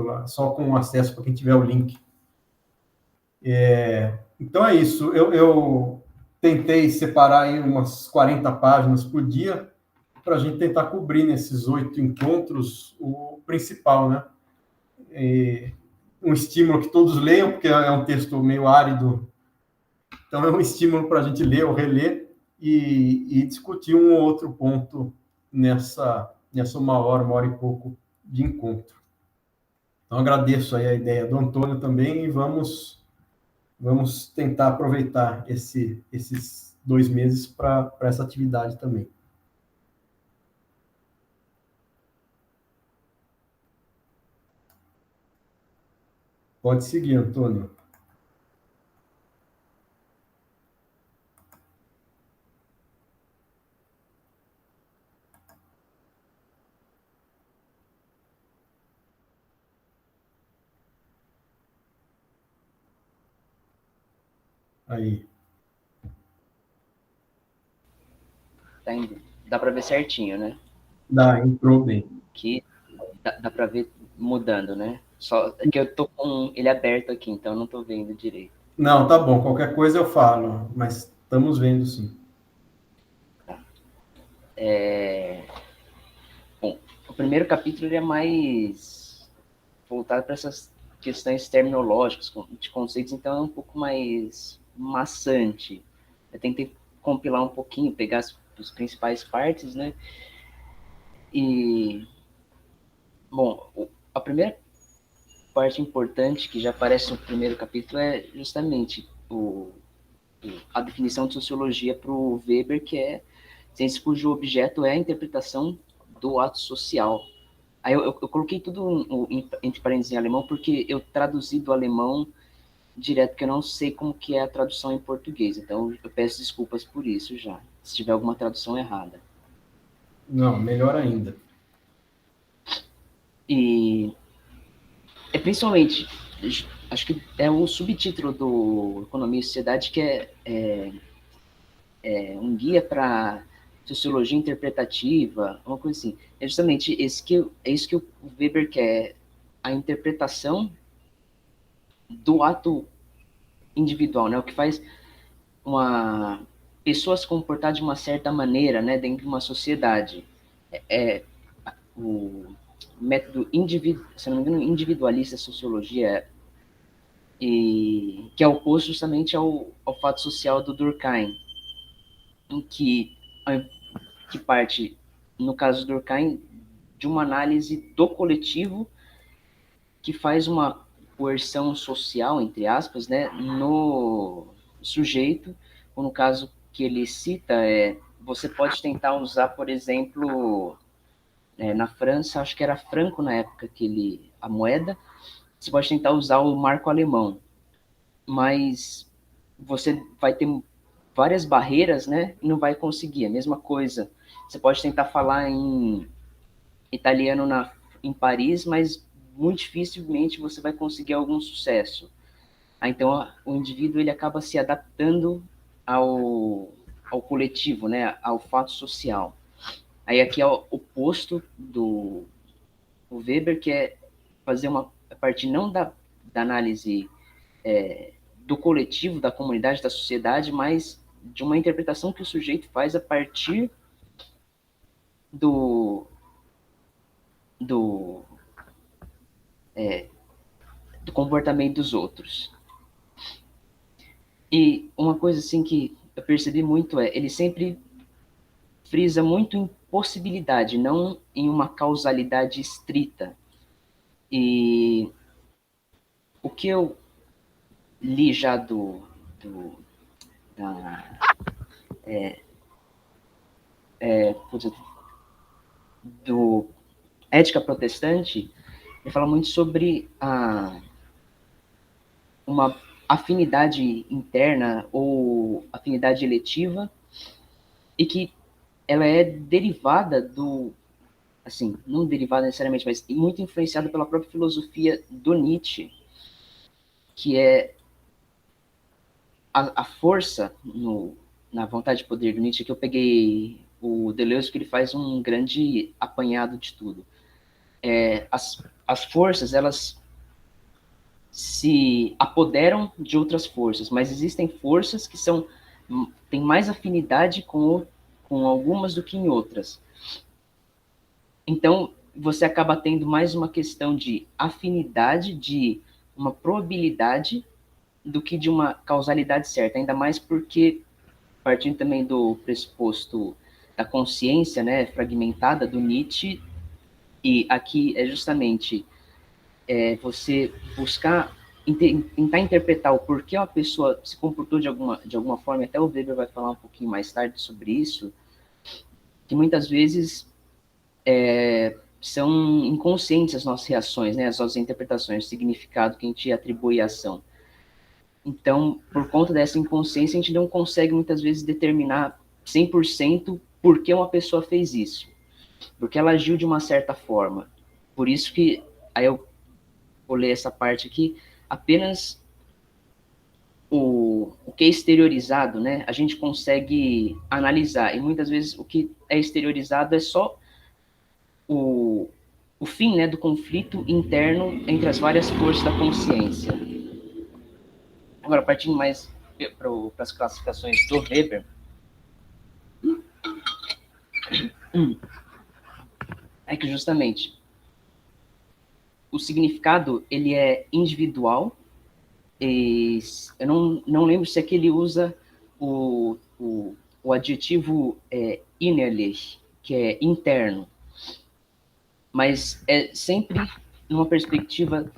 passando lá, só com acesso para quem tiver o link. Então é isso. Eu tentei separar aí umas 40 páginas por dia para a gente tentar cobrir nesses 8 encontros o principal, né? Um estímulo que todos leiam, porque é um texto meio árido. Então, é um estímulo para a gente ler ou reler e discutir um ou outro ponto nessa 1 hora e pouco de encontro. Então, agradeço aí a ideia do Antônio também e vamos tentar aproveitar esses 2 meses para essa atividade também. Pode seguir, Antônio. Aí. Tá indo. Dá para ver certinho, né? Dá, entrou bem. Que dá para ver mudando, né? Só que eu tô com ele aberto aqui, então eu não tô vendo direito. Não, tá bom. Qualquer coisa eu falo, mas estamos vendo sim. Tá. Bom, o primeiro capítulo ele é mais voltado para essas questões terminológicas, de conceitos, então é um pouco mais maçante. Eu tentei compilar um pouquinho, pegar as principais partes, né? E, bom, a primeira parte importante que já aparece no primeiro capítulo é justamente a definição de sociologia para o Weber, que é ciência cujo objeto é a interpretação do ato social. Aí eu coloquei tudo entre parênteses em alemão, porque eu traduzi do alemão direto, porque eu não sei como que é a tradução em português. Então eu peço desculpas por isso já, se tiver alguma tradução errada. Não, melhor ainda. E principalmente, acho que é o subtítulo do Economia e Sociedade, que é um guia para sociologia interpretativa, uma coisa assim. É justamente isso que o Weber quer, a interpretação do ato individual, né? O que faz uma pessoa se comportar de uma certa maneira, né, dentro de uma sociedade. É o método se não me engano, individualista sociologia, e que é oposto justamente ao fato social do Durkheim, em que parte, no caso do Durkheim, de uma análise do coletivo que faz uma coerção social, entre aspas, né, no sujeito, ou no caso que ele cita, você pode tentar usar, por exemplo, na França, acho que era franco na época a moeda, você pode tentar usar o marco alemão, mas você vai ter várias barreiras, né, e não vai conseguir. A mesma coisa, você pode tentar falar em italiano em Paris, mas muito dificilmente você vai conseguir algum sucesso. Então, o indivíduo ele acaba se adaptando ao coletivo, né, ao fato social. Aí aqui é o oposto do Weber, que é fazer a partir não da análise do coletivo, da comunidade, da sociedade, mas de uma interpretação que o sujeito faz a partir do, do, do comportamento dos outros. E uma coisa assim que eu percebi muito ele sempre frisa muito em possibilidade, não em uma causalidade estrita. E o que eu li já da, do Ética Protestante, ele fala muito sobre uma afinidade interna ou afinidade eletiva, e que ela é derivada assim, não derivada necessariamente, mas muito influenciada pela própria filosofia do Nietzsche, que é a força na vontade de poder do Nietzsche, que eu peguei o Deleuze, que ele faz um grande apanhado de tudo. as forças, elas se apoderam de outras forças, mas existem forças que têm mais afinidade com algumas do que em outras. Então, você acaba tendo mais uma questão de afinidade, de uma probabilidade, do que de uma causalidade certa, ainda mais porque, partindo também do pressuposto da consciência, né, fragmentada do Nietzsche, e aqui é justamente você buscar tentar interpretar o porquê uma pessoa se comportou de alguma forma, até o Weber vai falar um pouquinho mais tarde sobre isso, que muitas vezes são inconscientes as nossas reações, né, as nossas interpretações, o significado que a gente atribui à ação. Então, por conta dessa inconsciência, a gente não consegue muitas vezes determinar 100% por que uma pessoa fez isso, porque ela agiu de uma certa forma. Por isso que, aí eu vou ler essa parte aqui, apenas o que é exteriorizado, né, a gente consegue analisar, e muitas vezes o que é exteriorizado é só o fim, né, do conflito interno entre as várias forças da consciência. Agora, partindo mais para as classificações do Weber, é que justamente o significado ele é individual, e eu não lembro se aqui ele usa o adjetivo innerlich, que é interno, mas é sempre numa perspectiva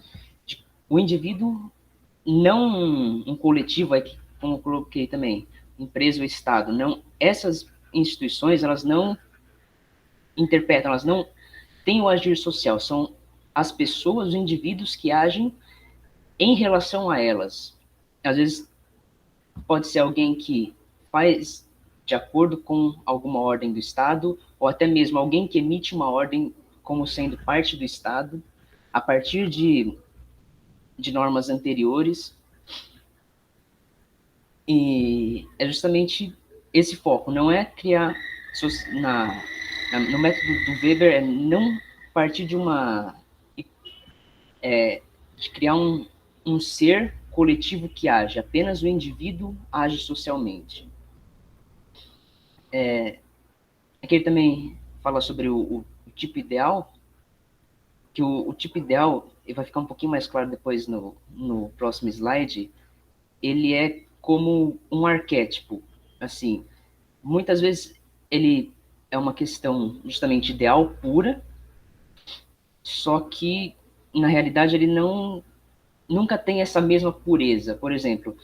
de o indivíduo, não um coletivo, como eu coloquei também, empresa ou Estado, não, essas instituições, elas não interpretam, elas não têm o agir social, são as pessoas, os indivíduos que agem em relação a elas. Às vezes pode ser alguém que faz de acordo com alguma ordem do Estado, ou até mesmo alguém que emite uma ordem como sendo parte do Estado, a partir de normas anteriores. E é justamente esse foco, não é criar, no método do Weber, é não partir de criar um ser coletivo que age, apenas o indivíduo age socialmente. Aqui ele também fala sobre o tipo ideal, que o tipo ideal, e vai ficar um pouquinho mais claro depois no próximo slide, ele é como um arquétipo, assim, muitas vezes ele é uma questão justamente ideal pura, só que na realidade ele nunca tem essa mesma pureza. Por exemplo,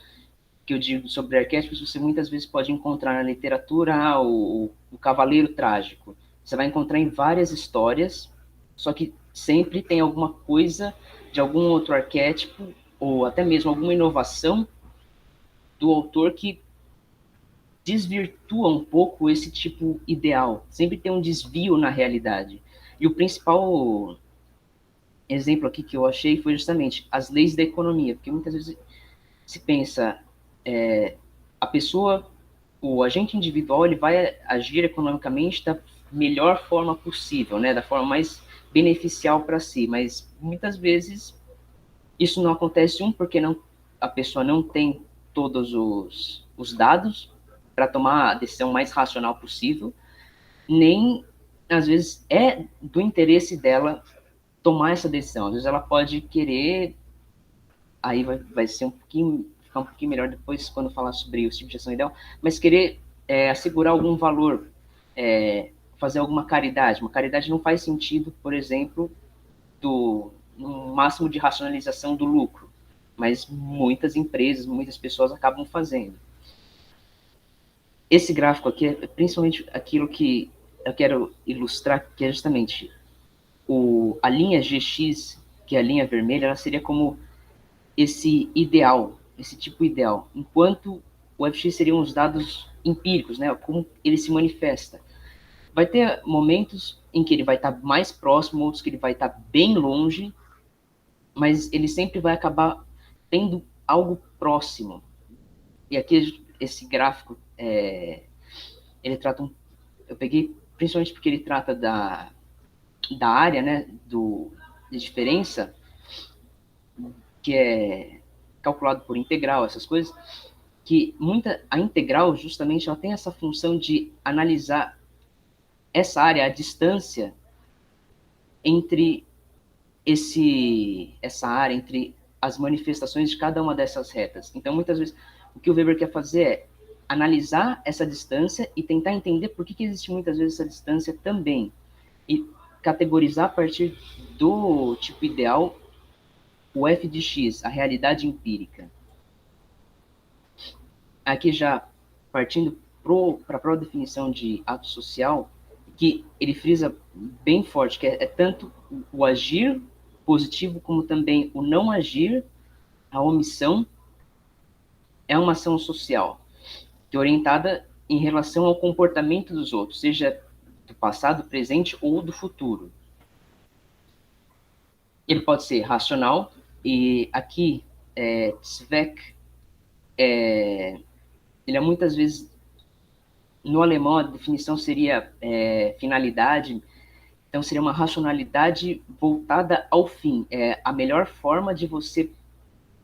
que eu digo sobre arquétipos, você muitas vezes pode encontrar na literatura o cavaleiro trágico. Você vai encontrar em várias histórias, só que sempre tem alguma coisa de algum outro arquétipo, ou até mesmo alguma inovação do autor que desvirtua um pouco esse tipo ideal. Sempre tem um desvio na realidade. E o principal exemplo aqui que eu achei foi justamente as leis da economia, porque muitas vezes se pensa a pessoa, o agente individual, ele vai agir economicamente da melhor forma possível, né, da forma mais beneficial para si, mas muitas vezes isso não acontece, porque a pessoa não tem todos os dados para tomar a decisão mais racional possível, nem às vezes é do interesse dela tomar essa decisão. Às vezes ela pode querer, aí vai ser ficar um pouquinho melhor depois quando falar sobre o tipo de ação ideal, mas querer assegurar algum valor, fazer alguma caridade. Uma caridade não faz sentido, por exemplo, no máximo de racionalização do lucro, mas muitas empresas, muitas pessoas acabam fazendo. Esse gráfico aqui é principalmente aquilo que eu quero ilustrar, que é justamente a linha GX, que é a linha vermelha, ela seria como esse ideal, esse tipo ideal, enquanto o FX seriam os dados empíricos, né, como ele se manifesta. Vai ter momentos em que ele vai estar mais próximo, outros que ele vai estar bem longe, mas ele sempre vai acabar tendo algo próximo. E aqui esse gráfico, ele trata eu peguei principalmente porque ele trata da área, né, de diferença, que é calculado por integral, essas coisas, que a integral, justamente, ela tem essa função de analisar essa área, a distância entre essa área, entre as manifestações de cada uma dessas retas. Então, muitas vezes, o que o Weber quer fazer é analisar essa distância e tentar entender por que existe muitas vezes essa distância também, e categorizar a partir do tipo ideal o f de x, a realidade empírica. Aqui já partindo para a própria definição de ato social, que ele frisa bem forte, que é tanto o agir positivo como também o não agir, a omissão, é uma ação social, que é orientada em relação ao comportamento dos outros, seja do passado, presente ou do futuro. Ele pode ser racional, e aqui, Zweck, ele é muitas vezes, no alemão, a definição seria finalidade, então seria uma racionalidade voltada ao fim, a melhor forma de você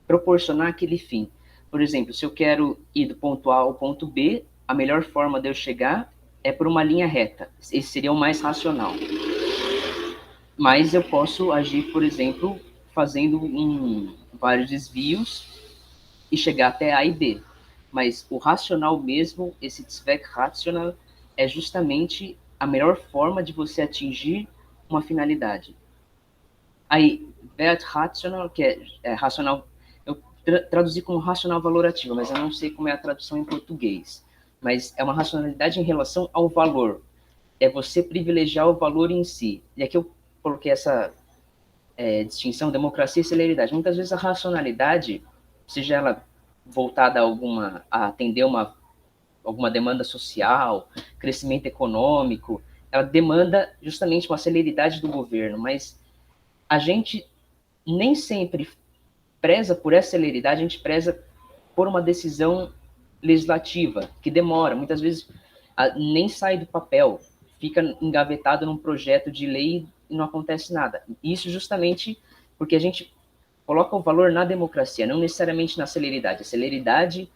proporcionar aquele fim. Por exemplo, se eu quero ir do ponto A ao ponto B, a melhor forma de eu chegar é por uma linha reta. Esse seria o mais racional. Mas eu posso agir, por exemplo, fazendo vários desvios e chegar até A e B. Mas o racional mesmo, esse Zweck rational, é justamente a melhor forma de você atingir uma finalidade. Aí, Wert rational, que é racional, eu traduzi como racional valorativa, mas eu não sei como é a tradução em português. Mas é uma racionalidade em relação ao valor. É você privilegiar o valor em si. E aqui eu coloquei essa distinção, democracia e celeridade. Muitas vezes a racionalidade, seja ela voltada a atender alguma demanda social, crescimento econômico, ela demanda justamente uma celeridade do governo, mas a gente nem sempre preza por essa celeridade, a gente preza por uma decisão legislativa, que demora, muitas vezes nem sai do papel, fica engavetado num projeto de lei e não acontece nada. Isso justamente porque a gente coloca o valor na democracia, não necessariamente na celeridade. A celeridade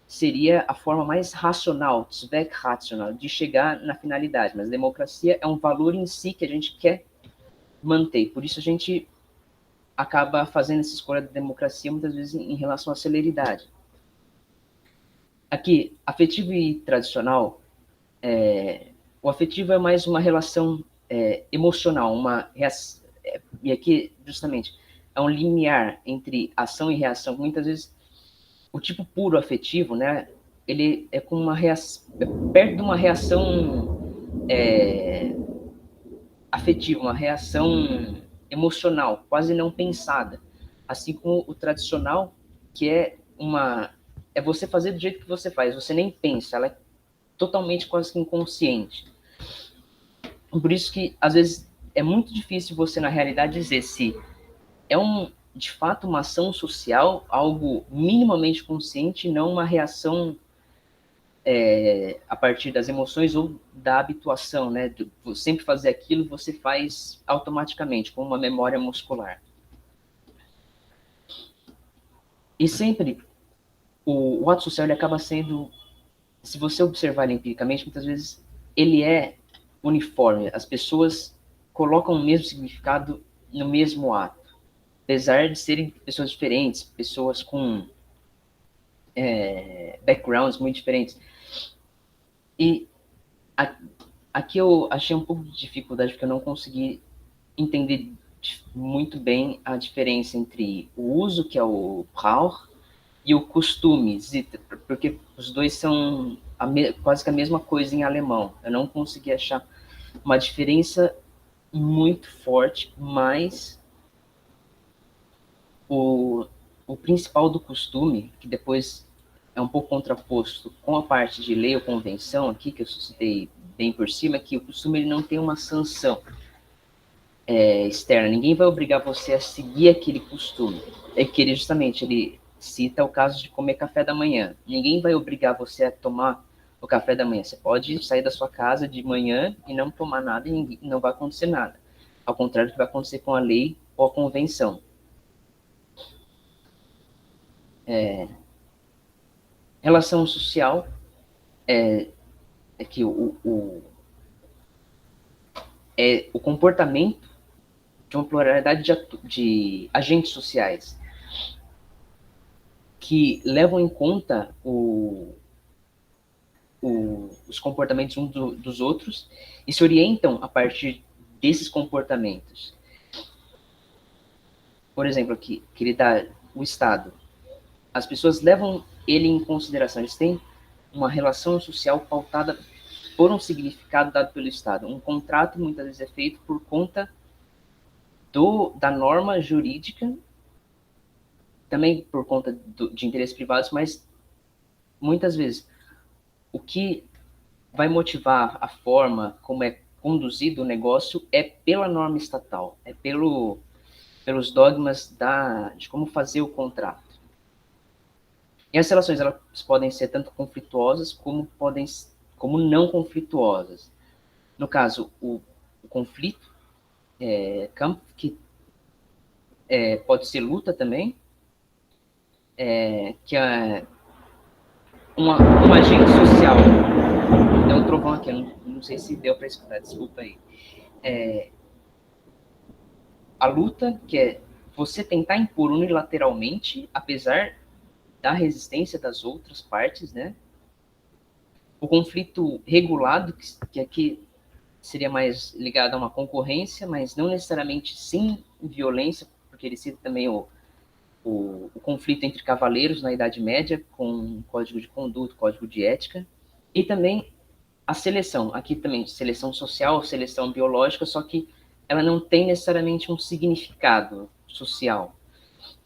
seria a forma mais racional, Zweck rational, de chegar na finalidade, mas a democracia é um valor em si que a gente quer manter. Por isso a gente acaba fazendo essa escolha da democracia muitas vezes em relação à celeridade. Aqui, afetivo e tradicional, o afetivo é mais uma relação emocional, e aqui, justamente, é um limiar entre ação e reação. Muitas vezes, o tipo puro afetivo, né, ele é com uma reação, perto de uma reação afetiva, uma reação emocional, quase não pensada. Assim como o tradicional, que é você fazer do jeito que você faz, você nem pensa, ela é totalmente quase que inconsciente. Por isso que, às vezes, é muito difícil você, na realidade, dizer se é de fato uma ação social, algo minimamente consciente, não uma reação a partir das emoções ou da habituação, né? Sempre fazer aquilo, você faz automaticamente, com uma memória muscular. E sempre, o ato social ele acaba sendo, se você observar ele empiricamente, muitas vezes ele é uniforme. As pessoas colocam o mesmo significado no mesmo ato. Apesar de serem pessoas diferentes, pessoas com backgrounds muito diferentes. E aqui eu achei um pouco de dificuldade, porque eu não consegui entender muito bem a diferença entre o uso, que é o Brauch, e o costume, porque os dois são quase que a mesma coisa em alemão. Eu não consegui achar uma diferença muito forte, mas o principal do costume, que depois é um pouco contraposto com a parte de lei ou convenção aqui, que eu citei bem por cima, é que o costume ele não tem uma sanção externa. Ninguém vai obrigar você a seguir aquele costume. É que ele justamente ele cita o caso de comer café da manhã. Ninguém vai obrigar você a tomar o café da manhã. Você pode sair da sua casa de manhã e não tomar nada e não vai acontecer nada. Ao contrário do que vai acontecer com a lei ou a convenção. Relação social é que o comportamento de uma pluralidade de agentes sociais que levam em conta os comportamentos uns dos outros e se orientam a partir desses comportamentos. Por exemplo, aqui, que ele dá o Estado. As pessoas levam ele em consideração, eles têm uma relação social pautada por um significado dado pelo Estado. Um contrato, muitas vezes, é feito por conta da norma jurídica, também por conta de interesses privados, mas muitas vezes o que vai motivar a forma como é conduzido o negócio é pela norma estatal, é pelos dogmas de como fazer o contrato. E as relações elas podem ser tanto conflituosas como não conflituosas. No caso, o conflito, que pode ser luta também, que é um agente social. Deu um trovão aqui, eu não sei se deu para escutar, desculpa aí. A luta, que é você tentar impor unilateralmente, apesar da resistência das outras partes, né? O conflito regulado, que aqui seria mais ligado a uma concorrência, mas não necessariamente sem violência, porque ele cita também o conflito entre cavaleiros na Idade Média, com código de conduta, código de ética, e também a seleção, aqui também seleção social, seleção biológica, só que ela não tem necessariamente um significado social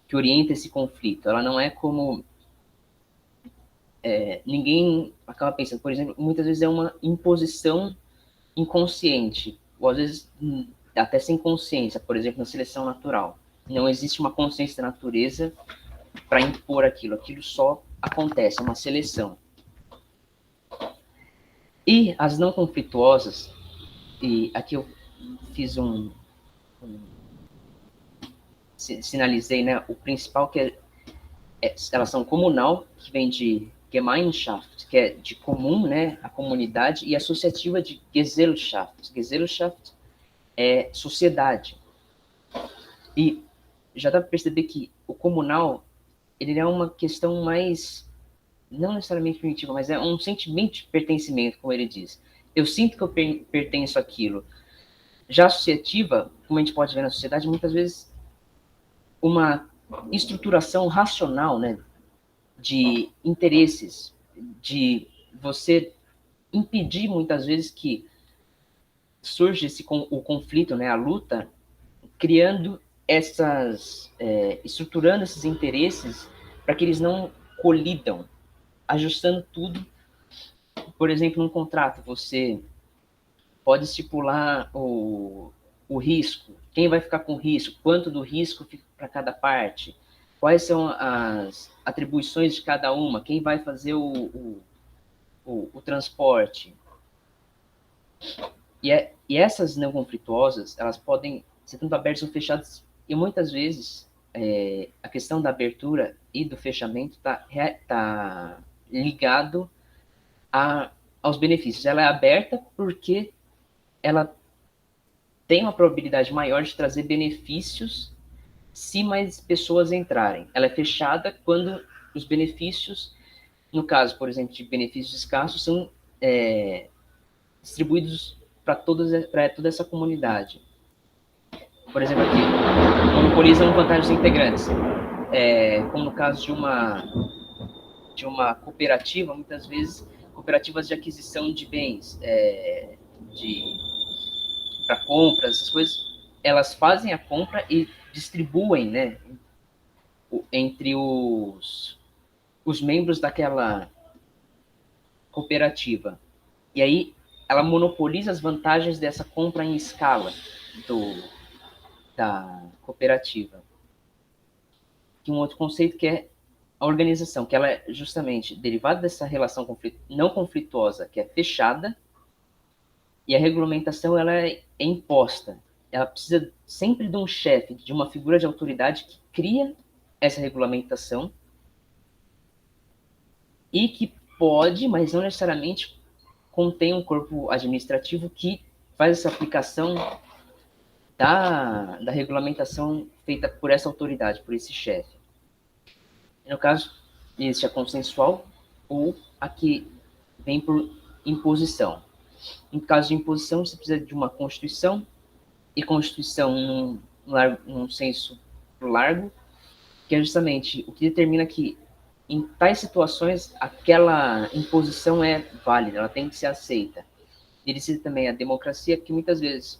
que orienta esse conflito. Ela não é como ninguém acaba pensando, por exemplo, muitas vezes é uma imposição inconsciente, ou às vezes até sem consciência, por exemplo, na seleção natural. Não existe uma consciência da natureza para impor aquilo só acontece, é uma seleção. E as não conflituosas, e aqui eu fiz sinalizei, né, o principal que elas são comunal, que vem de Gemeinschaft, que é de comum, né, a comunidade, e associativa de Gesellschaft. Gesellschaft é sociedade. E já dá para perceber que o comunal, ele é uma questão mais, não necessariamente primitiva, mas é um sentimento de pertencimento, como ele diz. Eu sinto que eu pertenço àquilo. Já associativa, como a gente pode ver na sociedade, muitas vezes uma estruturação racional, né, de interesses, de você impedir muitas vezes que surge o conflito, né, a luta, criando estruturando esses interesses para que eles não colidam, ajustando tudo. Por exemplo, num contrato, você pode estipular o risco, quem vai ficar com o risco, quanto do risco fica para cada parte, quais são as atribuições de cada uma, quem vai fazer o transporte. E essas não conflituosas, elas podem ser tanto abertas ou fechadas, e muitas vezes a questão da abertura e do fechamento tá ligado aos benefícios. Ela é aberta porque ela tem uma probabilidade maior de trazer benefícios se mais pessoas entrarem. Ela é fechada quando os benefícios, no caso, por exemplo, de benefícios escassos, são distribuídos para toda essa comunidade. Por exemplo, aqui, monopolizam vantagens integrantes. Como no caso de uma cooperativa, muitas vezes, cooperativas de aquisição de bens, para compras, essas coisas, elas fazem a compra e distribuem, né, entre os membros daquela cooperativa. E aí ela monopoliza as vantagens dessa compra em escala da cooperativa. E um outro conceito que é a organização, que ela é justamente derivada dessa relação não conflituosa, que é fechada, e a regulamentação ela é imposta. ela precisa sempre de um chefe, de uma figura de autoridade que cria essa regulamentação e que pode, mas não necessariamente contém um corpo administrativo que faz essa aplicação da regulamentação feita por essa autoridade, por esse chefe. No caso, existe a consensual ou a que vem por imposição. Em caso de imposição, você precisa de uma constituição, e constituição num senso largo, que é justamente o que determina que em tais situações aquela imposição é válida, ela tem que ser aceita. E decide também a democracia, que muitas vezes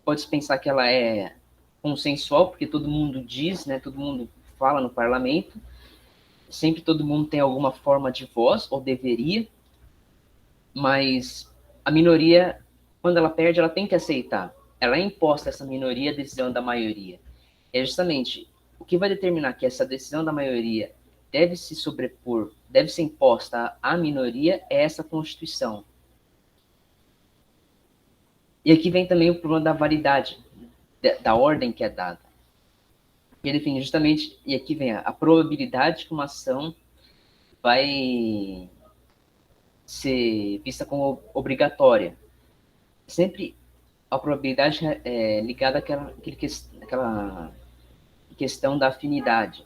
pode-se pensar que ela é consensual, porque todo mundo diz, né, todo mundo fala no parlamento, sempre todo mundo tem alguma forma de voz, ou deveria, mas a minoria, quando ela perde, ela tem que aceitar. Ela é imposta, essa minoria, a decisão da maioria. É justamente o que vai determinar que essa decisão da maioria deve se sobrepor, deve ser imposta à minoria, é essa Constituição. E aqui vem também o problema da validade, da ordem que é dada. Ele define justamente, e aqui vem a probabilidade que uma ação vai ser vista como obrigatória. Sempre a probabilidade é ligada àquela questão da afinidade.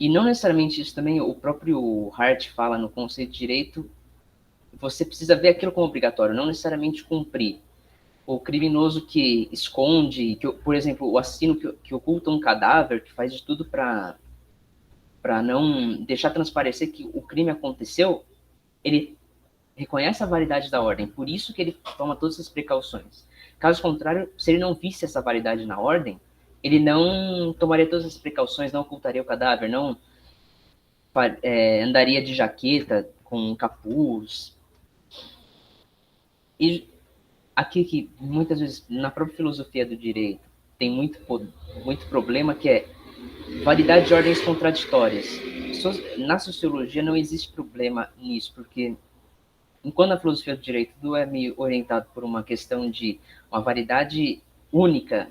E não necessariamente isso também, o próprio Hart fala no conceito de direito, você precisa ver aquilo como obrigatório, não necessariamente cumprir. O criminoso que esconde, que, por exemplo, o assassino que oculta um cadáver, que faz de tudo para não deixar transparecer que o crime aconteceu, ele reconhece a validade da ordem, por isso que ele toma todas essas precauções. Caso contrário, se ele não visse essa validade na ordem, ele não tomaria todas as precauções, não ocultaria o cadáver, não andaria de jaqueta com capuz. E aqui que muitas vezes na própria filosofia do direito tem muito problema, que é validade de ordens contraditórias. Na sociologia não existe problema nisso, porque enquanto na filosofia do direito tudo é meio orientado por uma questão de uma validade única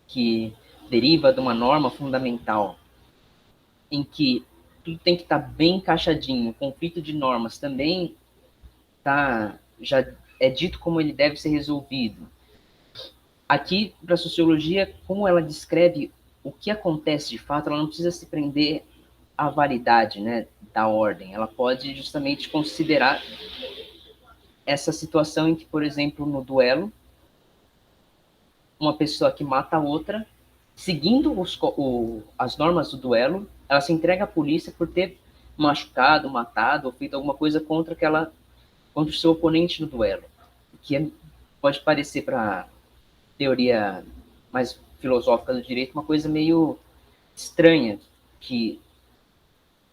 que deriva de uma norma fundamental, em que tudo tem que estar bem encaixadinho, o conflito de normas também já é dito como ele deve ser resolvido. Aqui, para a sociologia, como ela descreve o que acontece de fato, ela não precisa se prender à validade, né, da ordem. Ela pode justamente considerar essa situação em que, por exemplo, no duelo, uma pessoa que mata a outra, seguindo as normas do duelo, ela se entrega à polícia por ter machucado, matado ou feito alguma coisa contra o seu oponente no duelo. Que pode parecer, para teoria mais filosófica do direito, uma coisa meio estranha, que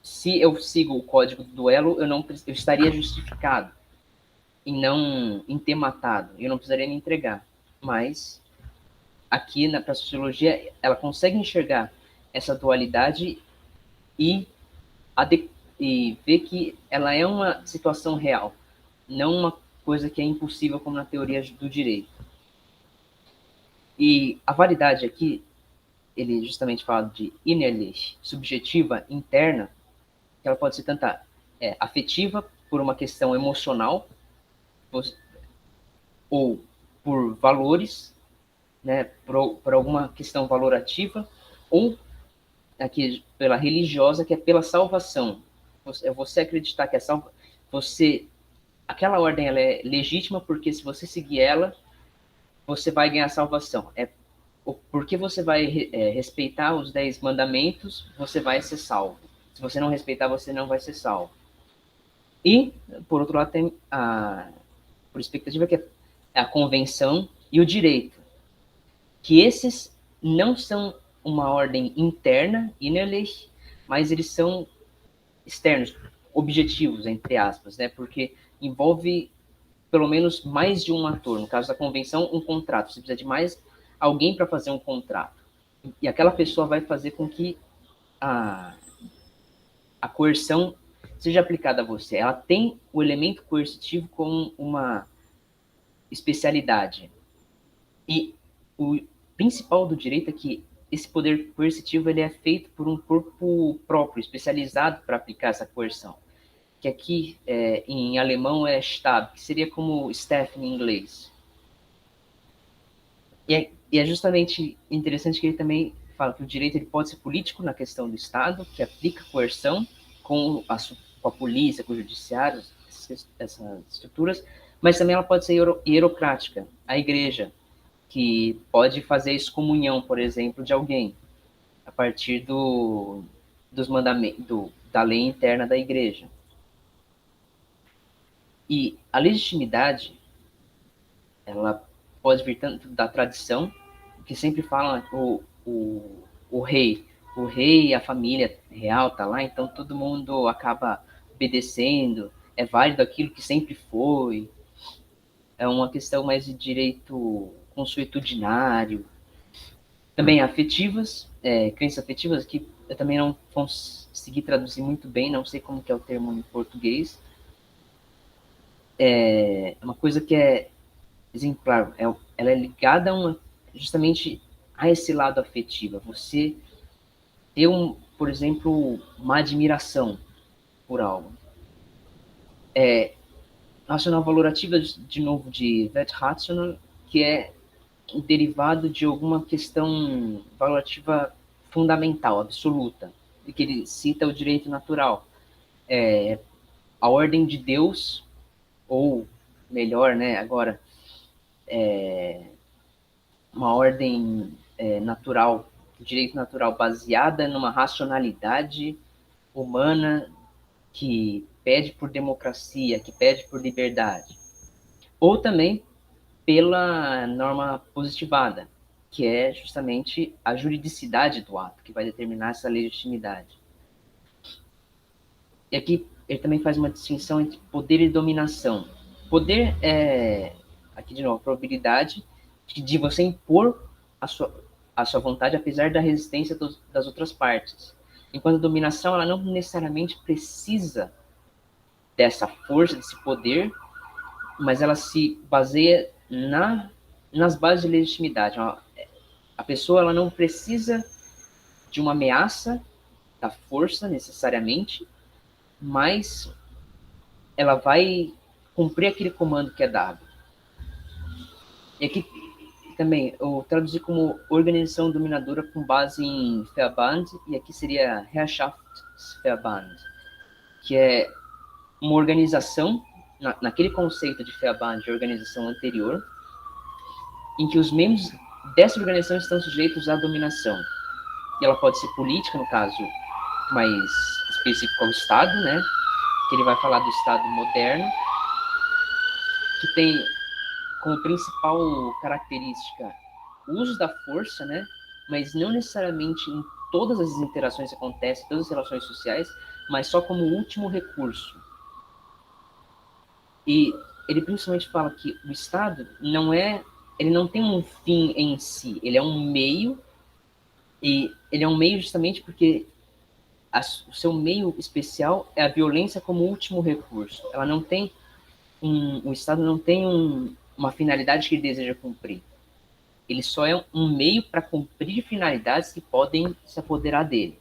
se eu sigo o código do duelo, eu estaria justificado em ter matado, eu não precisaria me entregar. Mas aqui na sociologia ela consegue enxergar essa dualidade e ver que ela é uma situação real, não uma coisa que é impossível como na teoria do direito. E a validade aqui, ele justamente fala de innerlich, subjetiva, interna, que ela pode ser tanto afetiva, por uma questão emocional, ou por valores, né, por alguma questão valorativa, ou aqui pela religiosa, que é pela salvação. Você acreditar que aquela ordem ela é legítima, porque se você seguir ela, você vai ganhar salvação. Porque você vai respeitar os 10 mandamentos, você vai ser salvo. Se você não respeitar, você não vai ser salvo. E, por outro lado, tem por expectativa, que é a convenção e o direito. Que esses não são uma ordem interna, innerlich, mas eles são externos, objetivos, entre aspas, né? Porque envolve pelo menos mais de um ator. No caso da convenção, um contrato. Você precisa de mais alguém para fazer um contrato. E aquela pessoa vai fazer com que a coerção seja aplicada a você. Ela tem o elemento coercitivo como uma especialidade. E o principal do direito é que esse poder coercitivo ele é feito por um corpo próprio, especializado para aplicar essa coerção, que aqui em alemão é Stab, que seria como staff em inglês. E é justamente interessante que ele também fala que o direito ele pode ser político na questão do Estado, que aplica coerção com a polícia, com o judiciário, essas estruturas, mas também ela pode ser hierocrática, a igreja, que pode fazer excomunhão, por exemplo, de alguém, a partir dos mandamentos, da lei interna da igreja. E a legitimidade, ela pode vir tanto da tradição, que sempre fala o rei e a família real tá lá, então todo mundo acaba obedecendo, é válido aquilo que sempre foi, é uma questão mais de direito consuetudinário, também afetivas, crenças afetivas, que eu também não consegui traduzir muito bem, não sei como que é o termo em português, é uma coisa que é exemplar, ela é ligada justamente a esse lado afetivo, você ter, por exemplo, uma admiração por algo. Racional valorativa, de novo, de Wertratio, que é um derivado de alguma questão valorativa fundamental, absoluta, e que ele cita o direito natural. A ordem de Deus, ou melhor, né, agora, uma ordem natural, direito natural baseada numa racionalidade humana que pede por democracia, que pede por liberdade. Ou também pela norma positivada, que é justamente a juridicidade do ato, que vai determinar essa legitimidade. E aqui ele também faz uma distinção entre poder e dominação. Poder é, aqui de novo, a probabilidade de você impor a sua vontade, apesar da resistência das outras partes. Enquanto a dominação, ela não necessariamente precisa dessa força, desse poder, mas ela se baseia nas bases de legitimidade. A pessoa ela não precisa de uma ameaça da força, necessariamente, mas ela vai cumprir aquele comando que é dado. E aqui também, eu traduzi como organização dominadora com base em Verband, e aqui seria Herrschaftsverband, que é uma organização, naquele conceito de Verband, de organização anterior, em que os membros dessa organização estão sujeitos à dominação. E ela pode ser política, no caso mais específico ao Estado, né? Que ele vai falar do Estado moderno, que tem como principal característica o uso da força, né? Mas não necessariamente em todas as interações que acontecem, todas as relações sociais, mas só como último recurso. E ele principalmente fala que o Estado ele não tem um fim em si, ele é um meio, e ele é um meio justamente porque o seu meio especial é a violência como último recurso. Ela não tem o Estado não tem uma finalidade que ele deseja cumprir. Ele só é um meio para cumprir finalidades que podem se apoderar dele.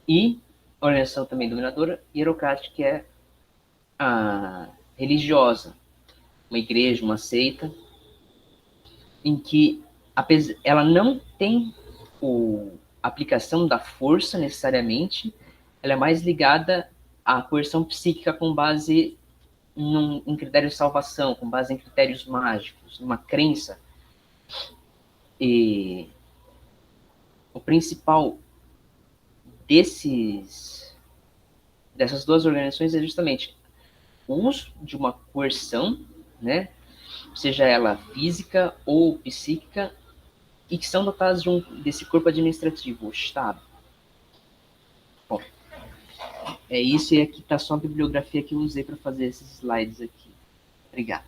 E a organização também dominadora, hierocrática, que é a religiosa, uma igreja, uma seita, em que ela não tem a aplicação da força necessariamente, ela é mais ligada à coerção psíquica com base em critérios de salvação, com base em critérios mágicos, numa crença. E o principal dessas duas organizações é justamente o uso de uma coerção, né, seja ela física ou psíquica, e que são dotadas desse corpo administrativo, o Estado. Bom, é isso, e aqui está só a bibliografia que eu usei para fazer esses slides aqui. Obrigado.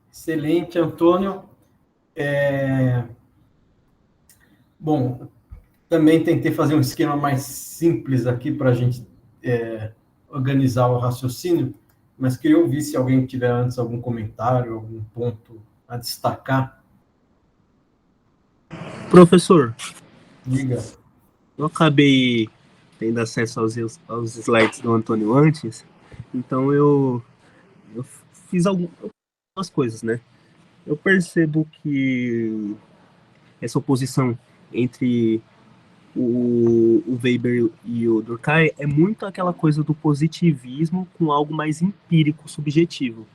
Excelente, Antônio. Bom, também tentei fazer um esquema mais simples aqui para a gente organizar o raciocínio, mas queria ouvir se alguém tiver antes algum comentário, algum ponto a destacar. Professor, Diga. eu acabei tendo acesso aos slides do Antônio antes, então eu fiz algumas coisas, né? Eu percebo que essa oposição entre o Weber e o Durkheim é muito aquela coisa do positivismo com algo mais empírico, subjetivo.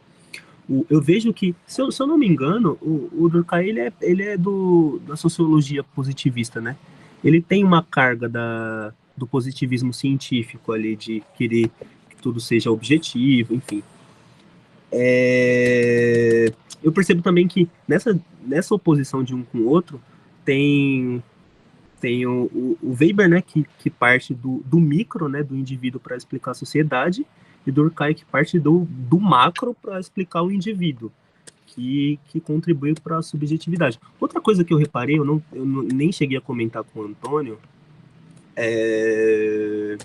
Eu vejo que, se eu não me engano, o Durkheim ele é da sociologia positivista, né? Ele tem uma carga do positivismo científico ali, de querer que tudo seja objetivo, enfim. Eu percebo também que nessa oposição de um com o outro tem o Weber, né, que parte do micro, né, do indivíduo para explicar a sociedade, e Durkheim que parte do macro para explicar o indivíduo, que contribui para a subjetividade. Outra coisa que eu reparei, eu nem cheguei a comentar com o Antônio, é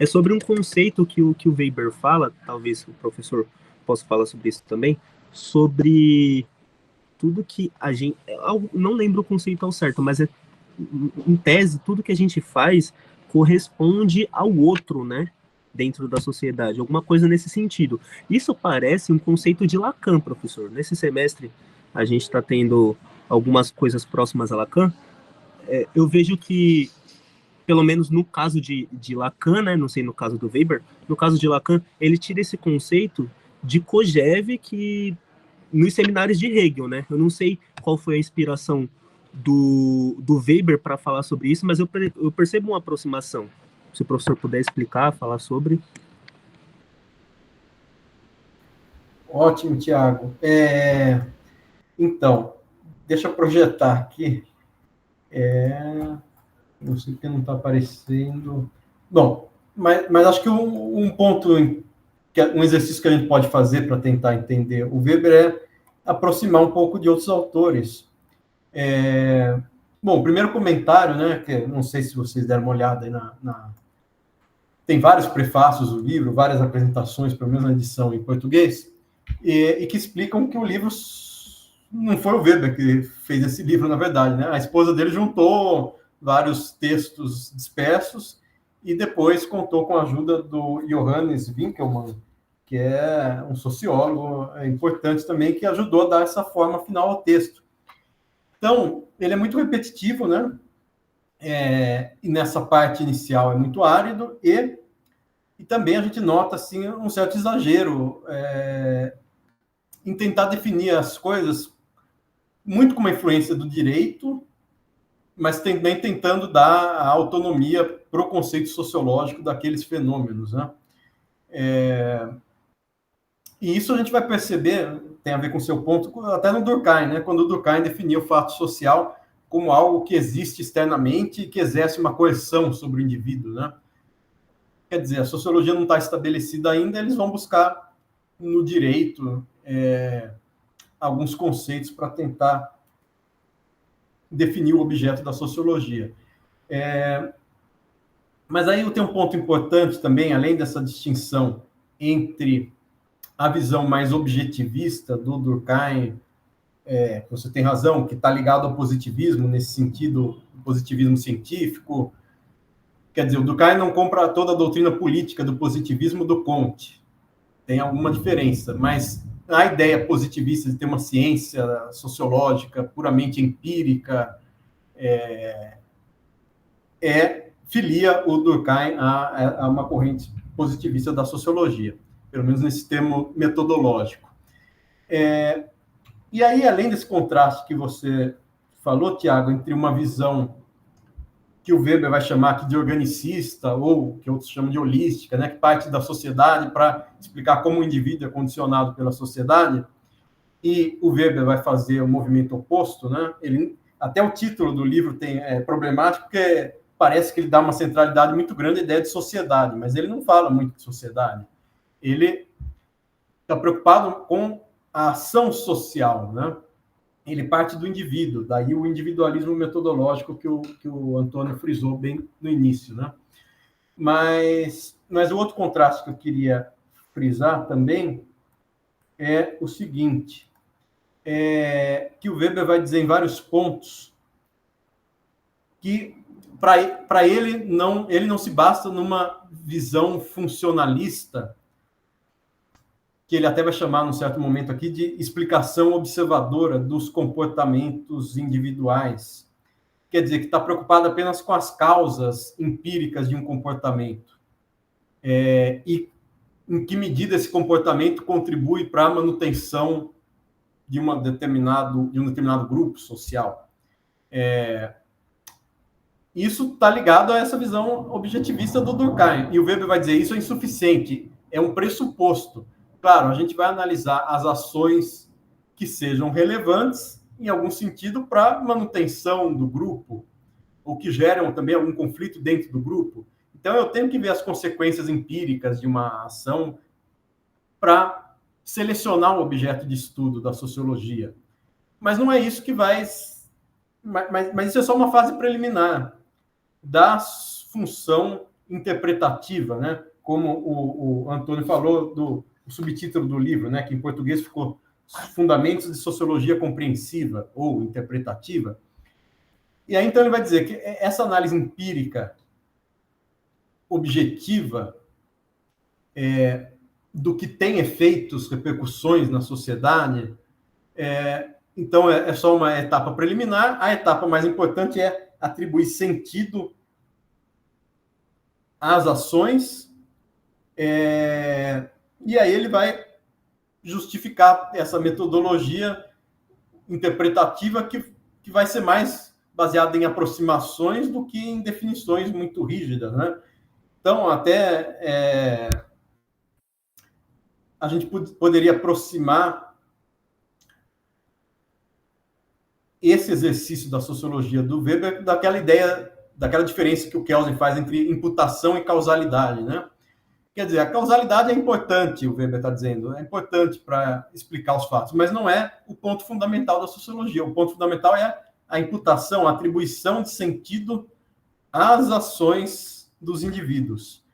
sobre um conceito que o Weber fala, talvez o professor possa falar sobre isso também, sobre tudo que a gente... Eu não lembro o conceito ao certo, mas em tese, tudo que a gente faz corresponde ao outro, né? Dentro da sociedade, alguma coisa nesse sentido. Isso parece um conceito de Lacan, professor. Nesse semestre, a gente está tendo algumas coisas próximas a Lacan. Eu vejo que, pelo menos no caso de Lacan, né? Não sei no caso do Weber, no caso de Lacan, ele tira esse conceito de Kojève, que nos seminários de Hegel, né? Eu não sei qual foi a inspiração do Weber para falar sobre isso, mas eu percebo uma aproximação. Se o professor puder explicar, falar sobre. Ótimo, Tiago. Então, deixa eu projetar aqui. Não sei porque não está aparecendo. Bom, mas acho que um ponto, um exercício que a gente pode fazer para tentar entender o Weber é aproximar um pouco de outros autores. Bom, o primeiro comentário, né, que não sei se vocês deram uma olhada aí tem vários prefácios do livro, várias apresentações, pelo menos na edição em português, e que explicam que o livro não foi o Weber que fez esse livro, na verdade, né? A esposa dele juntou vários textos dispersos e depois contou com a ajuda do Johannes Winckelmann, que é um sociólogo importante também, que ajudou a dar essa forma final ao texto. Então, ele é muito repetitivo, né? E nessa parte inicial é muito árido, e também a gente nota assim, um certo exagero em tentar definir as coisas muito com uma influência do direito, mas também tentando dar a autonomia para o conceito sociológico daqueles fenômenos, né? E isso a gente vai perceber, tem a ver com o seu ponto, até no Durkheim, né? Quando o Durkheim definiu o fato social como algo que existe externamente e que exerce uma coerção sobre o indivíduo, né? Quer dizer, a sociologia não está estabelecida ainda, eles vão buscar no direito alguns conceitos para tentar definir o objeto da sociologia. Mas aí tem um ponto importante também, além dessa distinção entre a visão mais objetivista do Durkheim, você tem razão, que está ligado ao positivismo, nesse sentido, positivismo científico. Quer dizer, o Durkheim não compra toda a doutrina política do positivismo do Comte. Tem alguma diferença, mas a ideia positivista de ter uma ciência sociológica puramente empírica filia o Durkheim a uma corrente positivista da sociologia, pelo menos nesse termo metodológico. E aí, além desse contraste que você falou, Tiago, entre uma visão que o Weber vai chamar aqui de organicista, ou que outros chamam de holística, né, que parte da sociedade para explicar como o indivíduo é condicionado pela sociedade, e o Weber vai fazer o movimento oposto, né? Até o título do livro é problemático, porque parece que ele dá uma centralidade muito grande à ideia de sociedade, mas ele não fala muito de sociedade. Ele está preocupado com a ação social, né? Ele parte do indivíduo, daí o individualismo metodológico que o Antônio frisou bem no início, né? Mas o outro contraste que eu queria frisar também é o seguinte, que o Weber vai dizer em vários pontos que para ele não se basta numa visão funcionalista, que ele até vai chamar, num certo momento aqui, de explicação observadora dos comportamentos individuais. Quer dizer, que está preocupado apenas com as causas empíricas de um comportamento. E em que medida esse comportamento contribui para a manutenção de um determinado grupo social. Isso está ligado a essa visão objetivista do Durkheim. E o Weber vai dizer isso é insuficiente, é um pressuposto. Claro, a gente vai analisar as ações que sejam relevantes, em algum sentido, para manutenção do grupo, ou que geram também algum conflito dentro do grupo. Então, eu tenho que ver as consequências empíricas de uma ação para selecionar o objeto de estudo da sociologia. Mas não é isso que vai... Mas isso é só uma fase preliminar da função interpretativa, né? Como o Antônio falou do subtítulo do livro, né? Que em português ficou Fundamentos de Sociologia Compreensiva ou Interpretativa. E aí, então, ele vai dizer que essa análise empírica objetiva do que tem efeitos, repercussões na sociedade, então é só uma etapa preliminar. A etapa mais importante é atribuir sentido às ações, e aí ele vai justificar essa metodologia interpretativa que vai ser mais baseada em aproximações do que em definições muito rígidas, né? Então, até a gente poderia aproximar esse exercício da sociologia do Weber daquela ideia, daquela diferença que o Kelsen faz entre imputação e causalidade, né? Quer dizer, a causalidade é importante, o Weber está dizendo, é importante para explicar os fatos, mas não é o ponto fundamental da sociologia. O ponto fundamental é a imputação, a atribuição de sentido às ações dos indivíduos.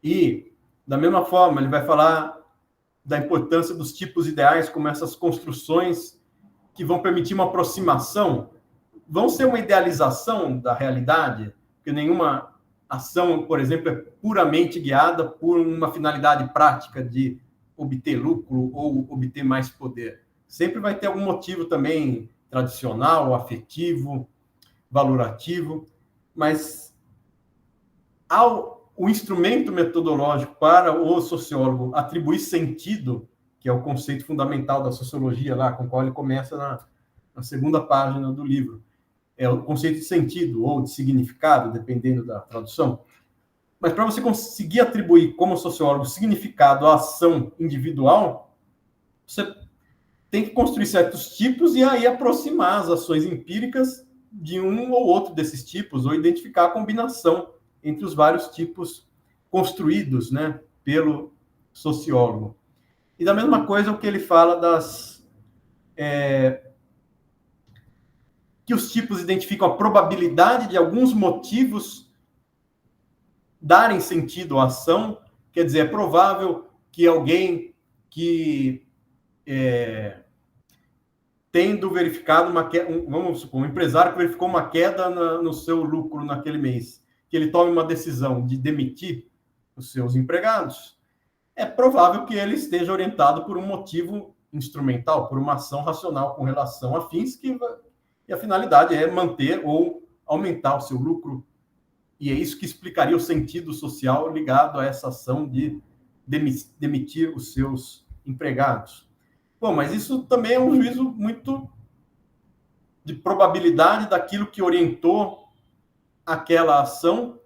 E, da mesma forma, ele vai falar da importância dos tipos ideais como essas construções que vão permitir uma aproximação, vão ser uma idealização da realidade, porque nenhuma ação, por exemplo, é puramente guiada por uma finalidade prática de obter lucro ou obter mais poder. Sempre vai ter algum motivo também tradicional, afetivo, valorativo, mas o instrumento metodológico para o sociólogo atribuir sentido, que é o conceito fundamental da sociologia, lá com o qual ele começa na segunda página do livro, é o conceito de sentido ou de significado, dependendo da tradução. Mas para você conseguir atribuir como sociólogo significado à ação individual, você tem que construir certos tipos e aí aproximar as ações empíricas de um ou outro desses tipos, ou identificar a combinação entre os vários tipos construídos, né, pelo sociólogo. E da mesma coisa o que ele fala que os tipos identificam a probabilidade de alguns motivos darem sentido à ação. Quer dizer, é provável que alguém que tendo verificado uma queda, vamos supor, um empresário que verificou uma queda no seu lucro naquele mês, que ele tome uma decisão de demitir os seus empregados, é provável que ele esteja orientado por um motivo instrumental, por uma ação racional com relação a fins e a finalidade é manter ou aumentar o seu lucro. E é isso que explicaria o sentido social ligado a essa ação de demitir os seus empregados. Bom, mas isso também é um juízo muito de probabilidade daquilo que orientou aquela ação.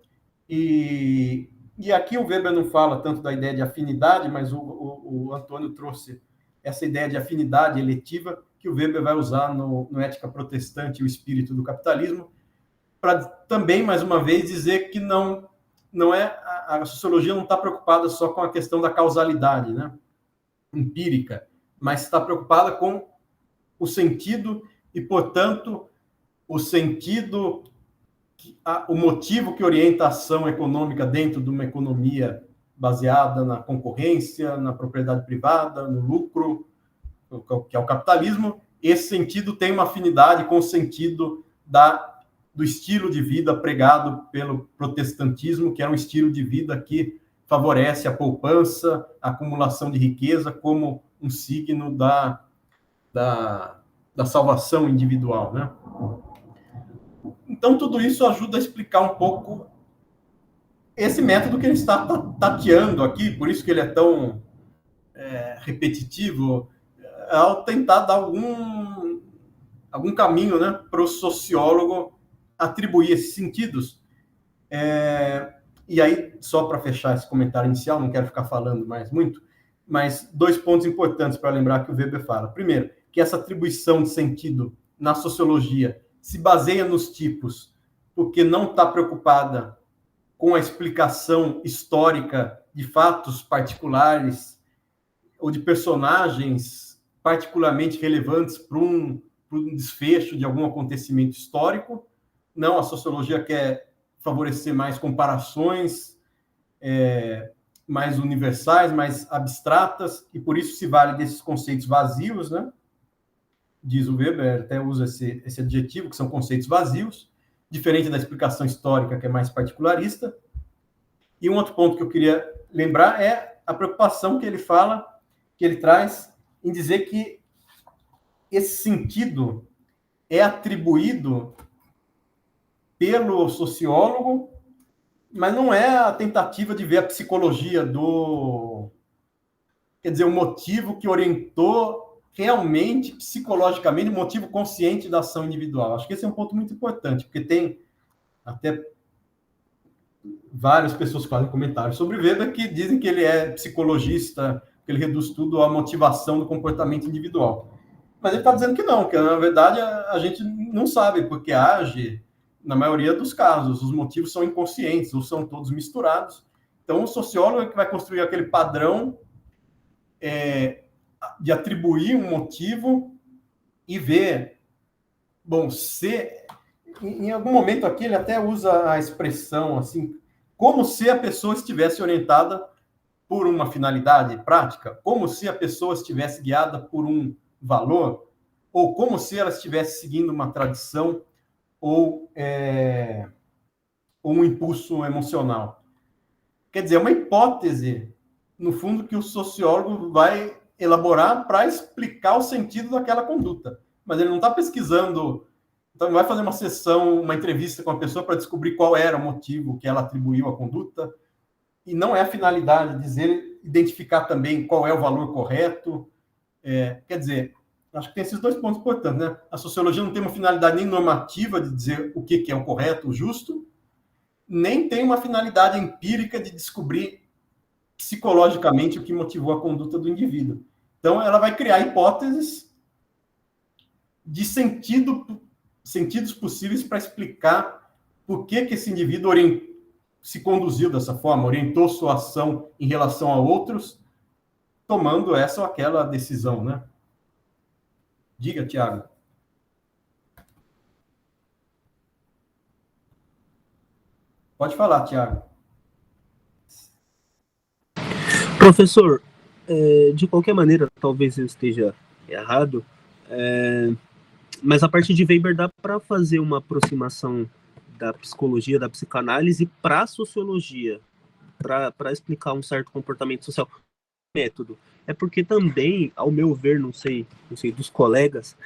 E aqui o Weber não fala tanto da ideia de afinidade, mas o Antônio trouxe essa ideia de afinidade eletiva que o Weber vai usar no Ética Protestante e o Espírito do Capitalismo, para também, mais uma vez, dizer que não é a sociologia não está preocupada só com a questão da causalidade, né, empírica, mas está preocupada com o sentido e, portanto, o sentido, o motivo que orienta a ação econômica dentro de uma economia baseada na concorrência, na propriedade privada, no lucro, que é o capitalismo. Esse sentido tem uma afinidade com o sentido do estilo de vida pregado pelo protestantismo, que é um estilo de vida que favorece a poupança, a acumulação de riqueza como um signo da salvação individual, né? Então, tudo isso ajuda a explicar um pouco esse método que ele está tateando aqui, por isso que ele é tão repetitivo, ao tentar dar algum caminho, né, para o sociólogo atribuir esses sentidos. E aí, só para fechar esse comentário inicial, não quero ficar falando mais muito, mas 2 pontos importantes para lembrar que o Weber fala. Primeiro, que essa atribuição de sentido na sociologia se baseia nos tipos, porque não está preocupada com a explicação histórica de fatos particulares ou de personagens particularmente relevantes para um desfecho de algum acontecimento histórico. Não, a sociologia quer favorecer mais comparações mais universais, mais abstratas, e por isso se vale desses conceitos vazios, né? Diz o Weber, até usa esse adjetivo, que são conceitos vazios, diferente da explicação histórica, que é mais particularista. E um outro ponto que eu queria lembrar é a preocupação que ele traz em dizer que esse sentido é atribuído pelo sociólogo, mas não é a tentativa de ver a psicologia quer dizer, o motivo que orientou realmente, psicologicamente, o motivo consciente da ação individual. Acho que esse é um ponto muito importante, porque tem até várias pessoas que fazem comentários sobre Weber que dizem que ele é psicologista, que ele reduz tudo à motivação do comportamento individual. Mas ele está dizendo que não, que na verdade a gente não sabe porque age, na maioria dos casos, os motivos são inconscientes ou são todos misturados. Então, o sociólogo é que vai construir aquele padrão de atribuir um motivo e ver, bom, se em algum momento aqui ele até usa a expressão assim, como se a pessoa estivesse orientada por uma finalidade prática, como se a pessoa estivesse guiada por um valor, ou como se ela estivesse seguindo uma tradição ou um impulso emocional. Quer dizer, é uma hipótese, no fundo, que o sociólogo vai elaborar para explicar o sentido daquela conduta. Mas ele não está pesquisando, então não vai fazer uma sessão, uma entrevista com a pessoa para descobrir qual era o motivo que ela atribuiu à conduta, e não é a finalidade dizer, identificar também qual é o valor correto. Quer dizer, acho que tem esses 2 pontos importantes, né? A sociologia não tem uma finalidade nem normativa de dizer o que é o correto, o justo, nem tem uma finalidade empírica de descobrir psicologicamente o que motivou a conduta do indivíduo. Então, ela vai criar hipóteses de sentidos possíveis para explicar por que esse indivíduo se conduziu dessa forma, orientou sua ação em relação a outros, tomando essa ou aquela decisão, né? Diga, Tiago. Pode falar, Tiago. Professor, de qualquer maneira, talvez eu esteja errado, mas a partir de Weber dá para fazer uma aproximação da psicologia, da psicanálise para a sociologia, para explicar um certo comportamento social. Método. É porque também, ao meu ver, não sei dos colegas,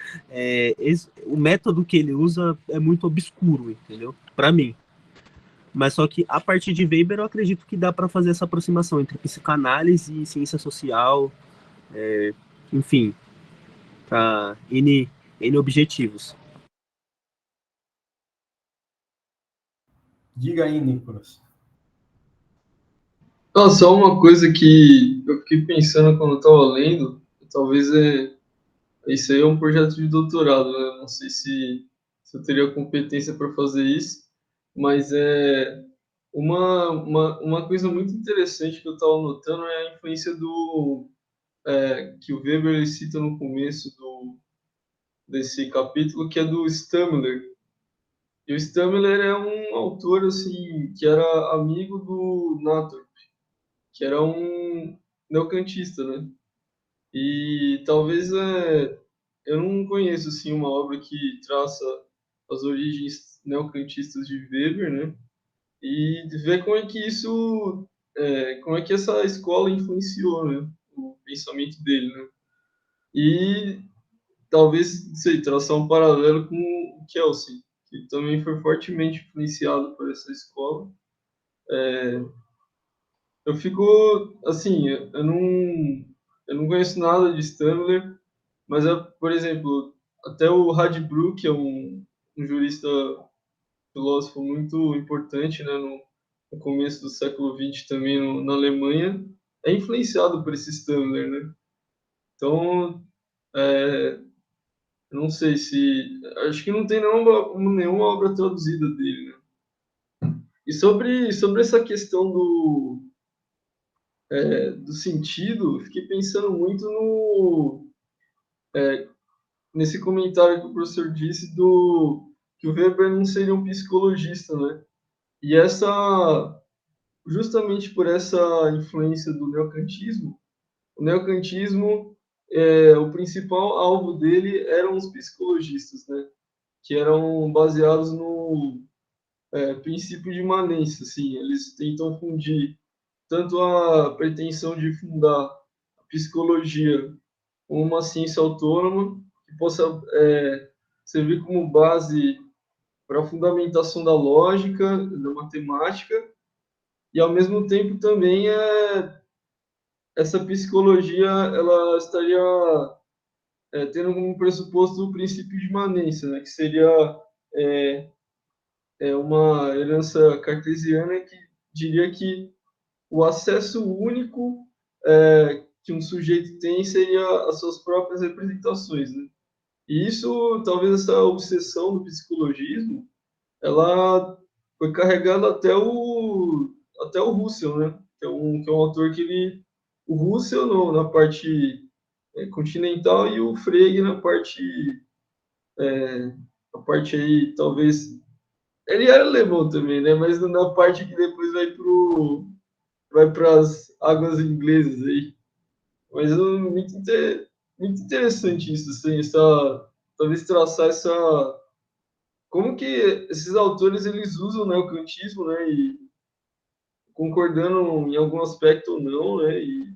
o método que ele usa é muito obscuro, entendeu? Para mim. Mas só que a partir de Weber eu acredito que dá para fazer essa aproximação entre psicanálise e ciência social, enfim, para N objetivos. Diga aí, Nicolas. Só uma coisa que eu fiquei pensando quando eu estava lendo, talvez isso aí é um projeto de doutorado, né? Não sei se eu teria competência para fazer isso, mas uma coisa muito interessante que eu estava notando é a influência que o Weber ele cita no começo desse capítulo, que é do Stammler. E o Stammler é um autor assim, que era amigo do Natter, que era um neocantista, né? E talvez eu não conheço assim uma obra que traça as origens neocantistas de Weber, né? E ver como é que isso, como é que essa escola influenciou, né? O pensamento dele, né? E talvez, sei, traçar um paralelo com o Kelsen, que também foi fortemente influenciado por essa escola. Eu fico, assim, eu não conheço nada de Stamler, mas, por exemplo, até o Radbruch, que é um jurista, filósofo muito importante, né, no começo do século XX também na Alemanha, é influenciado por esse Stamler, né? Então, eu não sei se... Acho que não tem nenhuma obra traduzida dele, né? E sobre essa questão do sentido, fiquei pensando muito nesse comentário que o professor disse que o Weber não seria um psicologista, né? E justamente por essa influência do neocantismo, o neocantismo, o principal alvo dele eram os psicologistas, né? Que eram baseados no princípio de imanência, assim, eles tentam fundir tanto a pretensão de fundar a psicologia como uma ciência autônoma que possa servir como base para a fundamentação da lógica, da matemática, e ao mesmo tempo também essa psicologia ela estaria tendo como pressuposto o princípio de imanência, né, que seria é, uma herança cartesiana que diria que o acesso único que um sujeito tem seria as suas próprias representações, né? E isso, talvez essa obsessão do psicologismo, ela foi carregada até o Russell, né? Que é um autor que o Russell na parte continental e o Frege na parte aí, talvez, ele era alemão também, né? Mas na parte que depois vai para as águas inglesas aí. Mas muito interessante isso, assim, talvez traçar como que esses autores eles usam, né, o kantismo, né, e concordando em algum aspecto ou não, né, e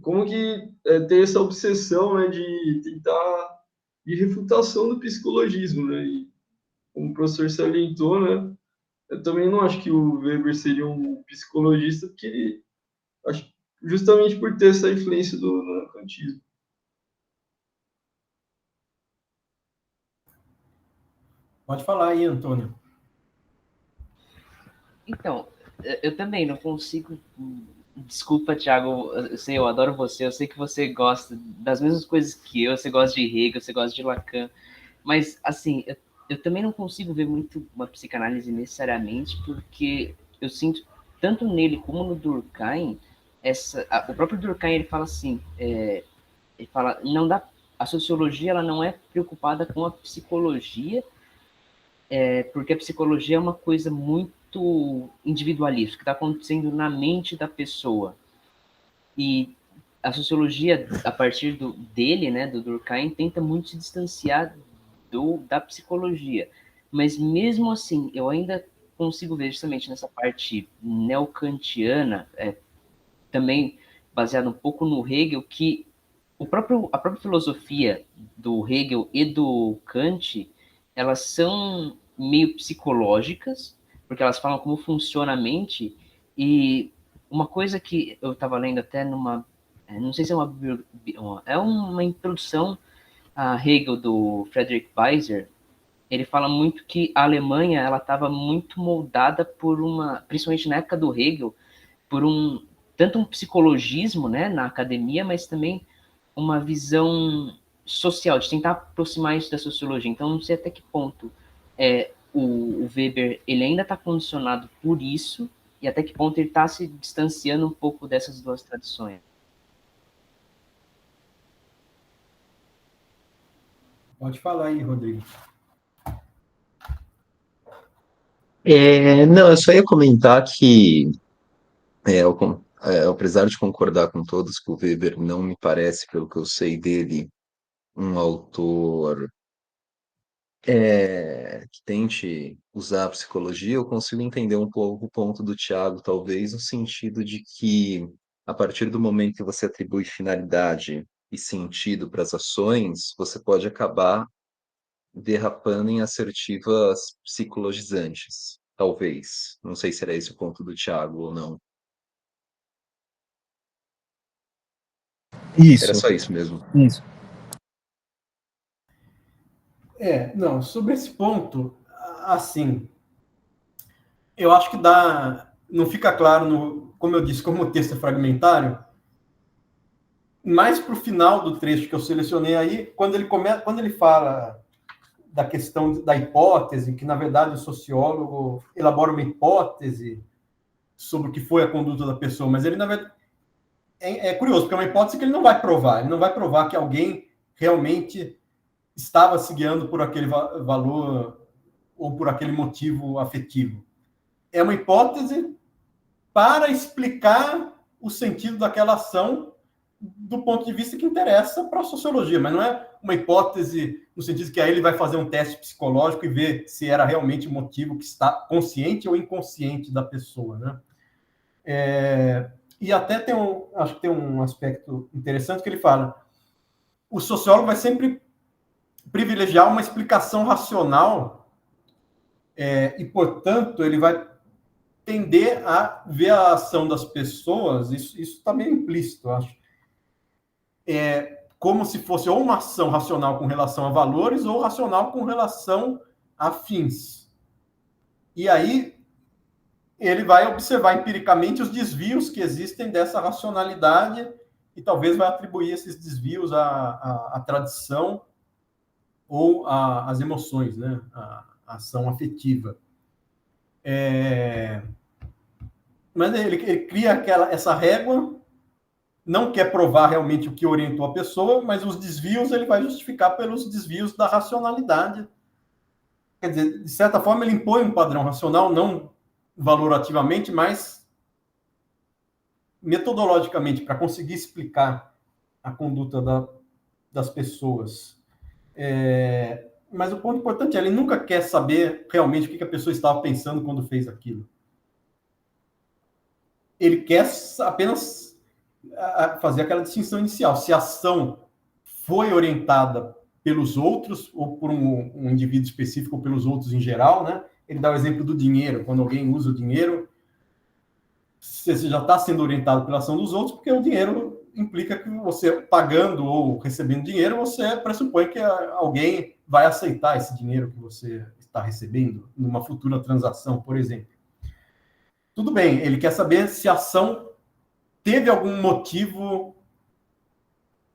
como que ter essa obsessão, né, de tentar de refutação do psicologismo, né, e como o professor salientou, né, eu também não acho que o Weber seria um psicologista, porque acho justamente por ter essa influência do kantismo. Pode falar aí, Antônio. Então, eu também não consigo. Desculpa, Thiago, eu adoro você, eu sei que você gosta das mesmas coisas que eu, você gosta de Hegel, você gosta de Lacan, mas, assim, eu também não consigo ver muito uma psicanálise necessariamente, porque eu sinto, tanto nele como no Durkheim, o próprio Durkheim, ele fala assim, ele fala, não dá, a sociologia ela não é preocupada com a psicologia, porque a psicologia é uma coisa muito individualista, que está acontecendo na mente da pessoa. E a sociologia, a partir dele, né, do Durkheim, tenta muito se distanciar da psicologia. Mas mesmo assim, eu ainda consigo ver justamente nessa parte neocantiana, também baseado um pouco no Hegel, que a própria filosofia do Hegel e do Kant, elas são meio psicológicas, porque elas falam como funciona a mente, e uma coisa que eu estava lendo até não sei se é uma introdução a Hegel do Friedrich Weiser, ele fala muito que a Alemanha ela estava muito moldada principalmente na época do Hegel, por tanto um psicologismo, né, na academia, mas também uma visão social, de tentar aproximar isso da sociologia. Então, não sei até que ponto o Weber ele ainda está condicionado por isso e até que ponto ele está se distanciando um pouco dessas duas tradições. Pode falar aí, Rodrigo. Não, eu só ia comentar que apesar de concordar com todos que o Weber não me parece, pelo que eu sei dele, um autor que tente usar a psicologia, eu consigo entender um pouco o ponto do Tiago, talvez no sentido de que, a partir do momento que você atribui finalidade e sentido para as ações, você pode acabar derrapando em assertivas psicologizantes, talvez. Não sei se era esse o ponto do Tiago ou não. Era Isso, só isso mesmo. isso. Não, sobre esse ponto, assim, eu acho que não fica claro, como eu disse, como o texto é fragmentário, mais para o final do trecho que eu selecionei aí, quando ele fala da questão da hipótese, que na verdade o sociólogo elabora uma hipótese sobre o que foi a conduta da pessoa, mas ele na verdade é curioso, porque é uma hipótese que ele não vai provar, ele não vai provar que alguém realmente estava se guiando por aquele valor ou por aquele motivo afetivo. É uma hipótese para explicar o sentido daquela ação do ponto de vista que interessa para a sociologia, mas não é uma hipótese no sentido que aí ele vai fazer um teste psicológico e ver se era realmente o motivo que está consciente ou inconsciente da pessoa, né? E até acho que tem um aspecto interessante que ele fala, o sociólogo vai sempre privilegiar uma explicação racional e, portanto, ele vai tender a ver a ação das pessoas, isso está meio implícito, eu acho, como se fosse ou uma ação racional com relação a valores ou racional com relação a fins. E aí ele vai observar empiricamente os desvios que existem dessa racionalidade e talvez vai atribuir esses desvios à tradição ou às emoções, né? A ação afetiva. Mas ele cria essa régua, não quer provar realmente o que orientou a pessoa, mas os desvios ele vai justificar pelos desvios da racionalidade. Quer dizer, de certa forma, ele impõe um padrão racional, não valorativamente, mas metodologicamente, para conseguir explicar a conduta das pessoas. Mas o ponto importante é ele nunca quer saber realmente o que a pessoa estava pensando quando fez aquilo. Ele quer apenas fazer aquela distinção inicial. Se a ação foi orientada pelos outros, ou por um indivíduo específico, ou pelos outros em geral, né? Ele dá o exemplo do dinheiro. Quando alguém usa o dinheiro, você já está sendo orientado pela ação dos outros, porque o dinheiro implica que você, pagando ou recebendo dinheiro, você pressupõe que alguém vai aceitar esse dinheiro que você está recebendo numa futura transação, por exemplo. Tudo bem, ele quer saber se a ação teve algum motivo,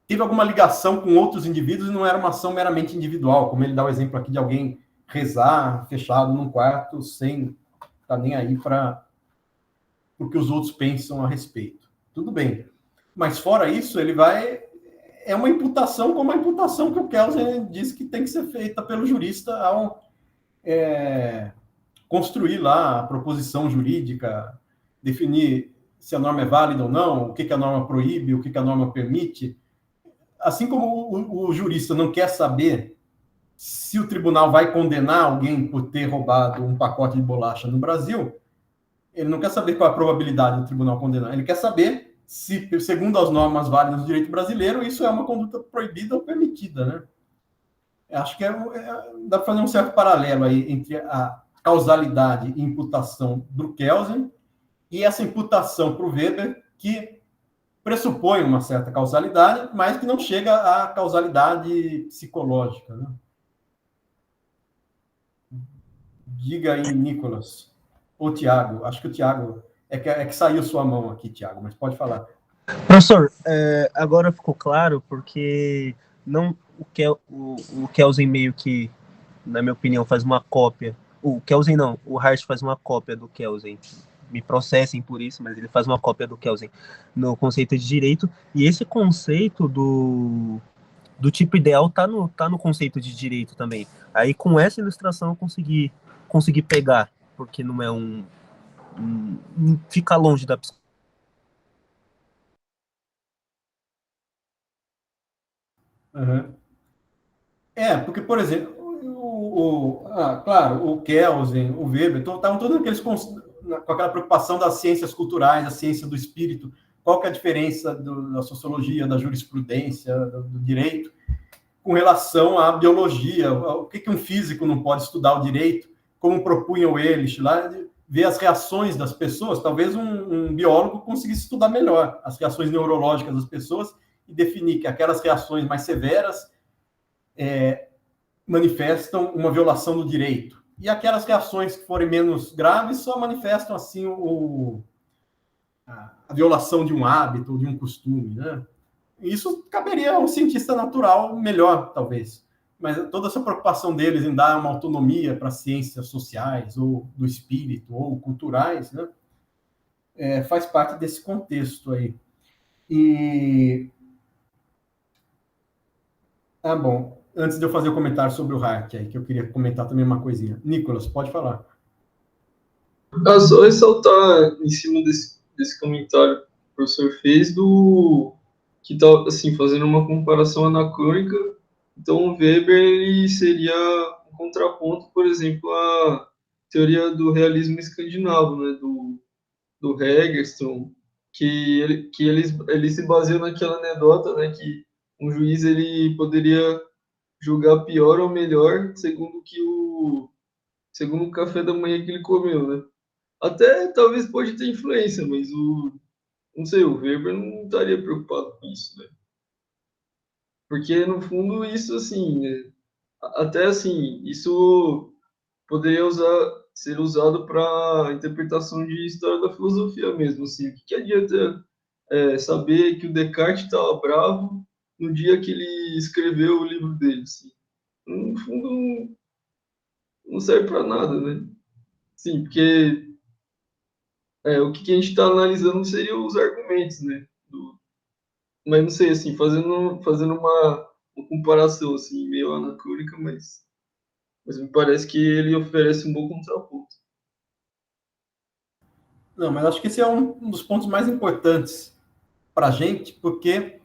teve alguma ligação com outros indivíduos e não era uma ação meramente individual, como ele dá o exemplo aqui de alguém rezar fechado num quarto sem estar nem aí para o que os outros pensam a respeito. Tudo bem. Mas fora isso, ele vai... É uma imputação como a imputação que o Kelsen diz que tem que ser feita pelo jurista ao construir lá a proposição jurídica, definir se a norma é válida ou não, o que a norma proíbe, o que a norma permite. Assim como o jurista não quer saber se o tribunal vai condenar alguém por ter roubado um pacote de bolacha no Brasil, ele não quer saber qual é a probabilidade do tribunal condenar, ele quer saber se, segundo as normas válidas do direito brasileiro, isso é uma conduta proibida ou permitida, né? Acho que dá para fazer um certo paralelo aí entre a causalidade e imputação do Kelsen e essa imputação para o Weber, que pressupõe uma certa causalidade, mas que não chega à causalidade psicológica, né? Diga aí, Nicolas. Ou Tiago. Acho que o Tiago... É que saiu sua mão aqui, Tiago, mas pode falar. Professor, agora ficou claro, porque não o Kelsen meio que, na minha opinião, faz uma cópia. O Kelsen não, o Hardt faz uma cópia do Kelsen. Me processem por isso, mas ele faz uma cópia do Kelsen no conceito de direito. E esse conceito do tipo ideal tá no conceito de direito também. Aí com essa ilustração eu consegui pegar, porque não é fica longe da Uhum. Porque, por exemplo, claro, o Kelsen, o Weber, estavam todos aqueles com aquela preocupação das ciências culturais, da ciência do espírito, qual que é a diferença da sociologia, da jurisprudência, do direito, com relação à biologia, o que um físico não pode estudar o direito, como propunham eles lá, ver as reações das pessoas. Talvez um biólogo conseguisse estudar melhor as reações neurológicas das pessoas e definir que aquelas reações mais severas manifestam uma violação do direito. E aquelas reações que forem menos graves só manifestam, assim, a violação de um hábito ou de um costume, né? Isso caberia a um cientista natural melhor, talvez. Mas toda essa preocupação deles em dar uma autonomia para ciências sociais, ou do espírito, ou culturais, né? Faz parte desse contexto aí. Bom. Antes de eu fazer o comentário sobre o Hart, aí, que eu queria comentar também uma coisinha. Nicolas, pode falar. Só ressaltar em cima desse comentário que o professor fez, que está assim, fazendo uma comparação anacrônica. Então, o Weber ele seria um contraponto, por exemplo, à teoria do realismo escandinavo, né, do Hegerström, que ele se baseia naquela anedota, né, que um juiz ele poderia julgar pior ou melhor segundo o café da manhã que ele comeu, né? Até talvez pode ter influência, mas não sei, o Weber não estaria preocupado com isso, né? Porque no fundo isso assim, né? Até assim, isso poderia ser usado para interpretação de história da filosofia mesmo, assim. O que adianta saber que o Descartes estava bravo no dia que ele escreveu o livro dele, assim? No fundo não serve para nada, né? Sim, porque o que a gente está analisando seriam os argumentos, né? Mas não sei, assim, fazendo uma comparação, assim, meio anacrônica, mas me parece que ele oferece um bom contraponto. Não, mas acho que esse é um dos pontos mais importantes para a gente, porque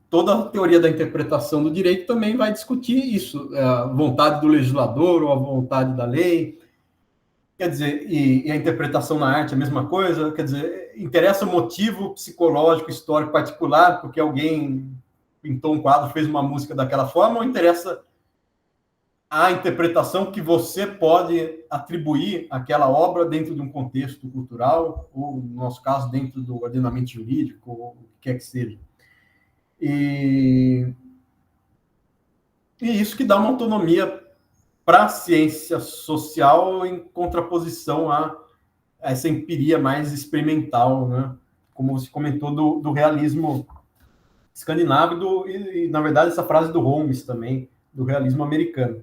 toda a teoria da interpretação do direito também vai discutir isso, a vontade do legislador ou a vontade da lei. Quer dizer, e a interpretação na arte é a mesma coisa, quer dizer, interessa o motivo psicológico, histórico particular, porque alguém pintou um quadro, fez uma música daquela forma, ou interessa a interpretação que você pode atribuir àquela obra dentro de um contexto cultural, ou, no nosso caso, dentro do ordenamento jurídico, ou o que quer que seja. E isso que dá uma autonomia para a ciência social em contraposição a essa empiria mais experimental, né? Como você comentou do realismo escandinavo e, na verdade, essa frase do Holmes também, do realismo americano.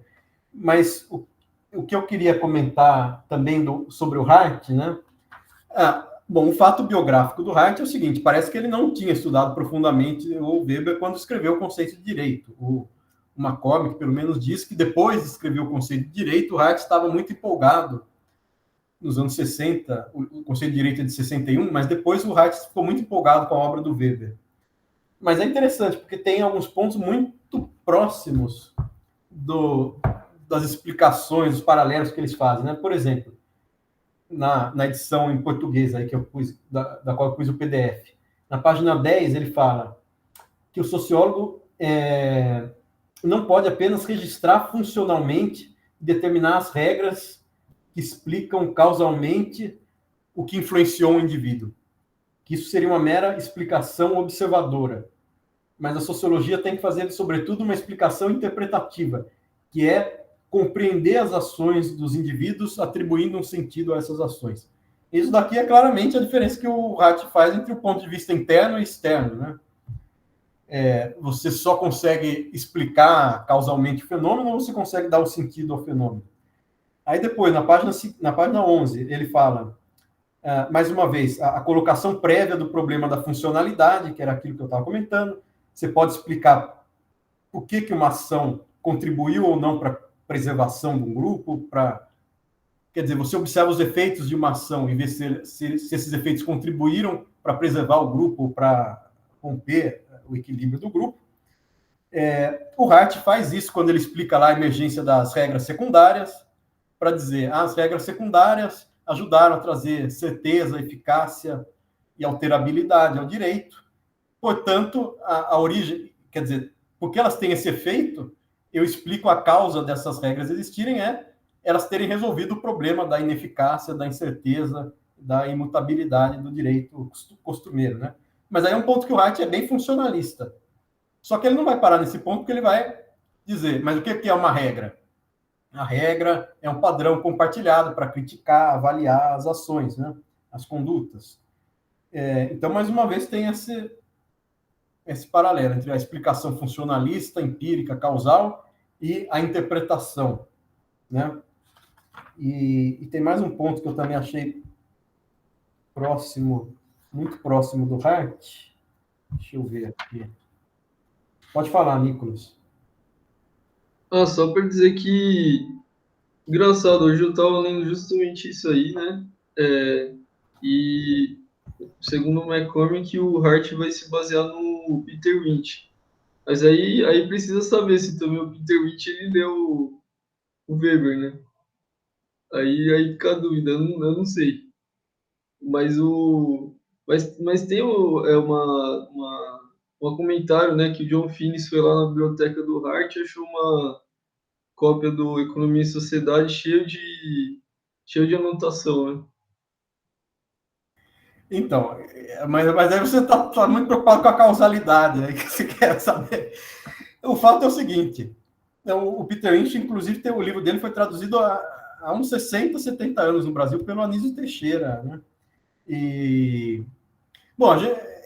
Mas o que eu queria comentar também sobre o Hart, né? Bom, o fato biográfico do Hart é o seguinte, parece que ele não tinha estudado profundamente o Weber quando escreveu o conceito de direito. O McCormick, pelo menos, diz que depois de escrever o conceito de direito, o Hart estava muito empolgado nos anos 60, o conceito de direito é de 61, mas depois o Hart ficou muito empolgado com a obra do Weber. Mas é interessante, porque tem alguns pontos muito próximos das explicações, dos paralelos que eles fazem, né? Por exemplo, na edição em português aí que eu pus, da qual eu pus o PDF, na página 10 ele fala que o sociólogo não pode apenas registrar funcionalmente, determinar as regras que explicam causalmente o que influenciou o indivíduo. Que isso seria uma mera explicação observadora. Mas a sociologia tem que fazer, sobretudo, uma explicação interpretativa, que é compreender as ações dos indivíduos, atribuindo um sentido a essas ações. Isso daqui é claramente a diferença que o Hart faz entre o ponto de vista interno e externo, né? Você só consegue explicar causalmente o fenômeno ou você consegue dar um sentido ao fenômeno? Aí depois, na página 11, ele fala, mais uma vez, a colocação prévia do problema da funcionalidade, que era aquilo que eu estava comentando. Você pode explicar por que uma ação contribuiu ou não para a preservação de um grupo, quer dizer, você observa os efeitos de uma ação e vê se esses efeitos contribuíram para preservar o grupo, para romper o equilíbrio do grupo. O Hart faz isso quando ele explica lá a emergência das regras secundárias, para dizer, as regras secundárias ajudaram a trazer certeza, eficácia e alterabilidade ao direito. Portanto, a origem, quer dizer, porque elas têm esse efeito, eu explico a causa dessas regras existirem elas terem resolvido o problema da ineficácia, da incerteza, da imutabilidade do direito costumeiro, né? Mas aí é um ponto que o Hart é bem funcionalista. Só que ele não vai parar nesse ponto, porque ele vai dizer, mas o que é uma regra? A regra é um padrão compartilhado para criticar, avaliar as ações, né? As condutas. Então, mais uma vez, tem esse paralelo entre a explicação funcionalista, empírica, causal e a interpretação, né? E tem mais um ponto que eu também achei muito próximo do Hart. Deixa eu ver aqui. Pode falar, Nicolas. Só para dizer que, engraçado, hoje eu estava lendo justamente isso aí, né? E segundo o McCormick, o Hart vai se basear no Peter Winch. Mas aí precisa saber se também o Peter Winch ele leu o Weber, né? Aí fica a dúvida, eu não sei. Mas tem um comentário, né, que o John Finnis foi lá na biblioteca do Hart e achou uma cópia do Economia e Sociedade cheio de anotação, né? Então, mas aí você está muito preocupado com a causalidade, né, que você quer saber. O fato é o seguinte, o Peter Winch, inclusive, o livro dele foi traduzido há uns 60, 70 anos no Brasil pelo Anísio Teixeira, né? Bom,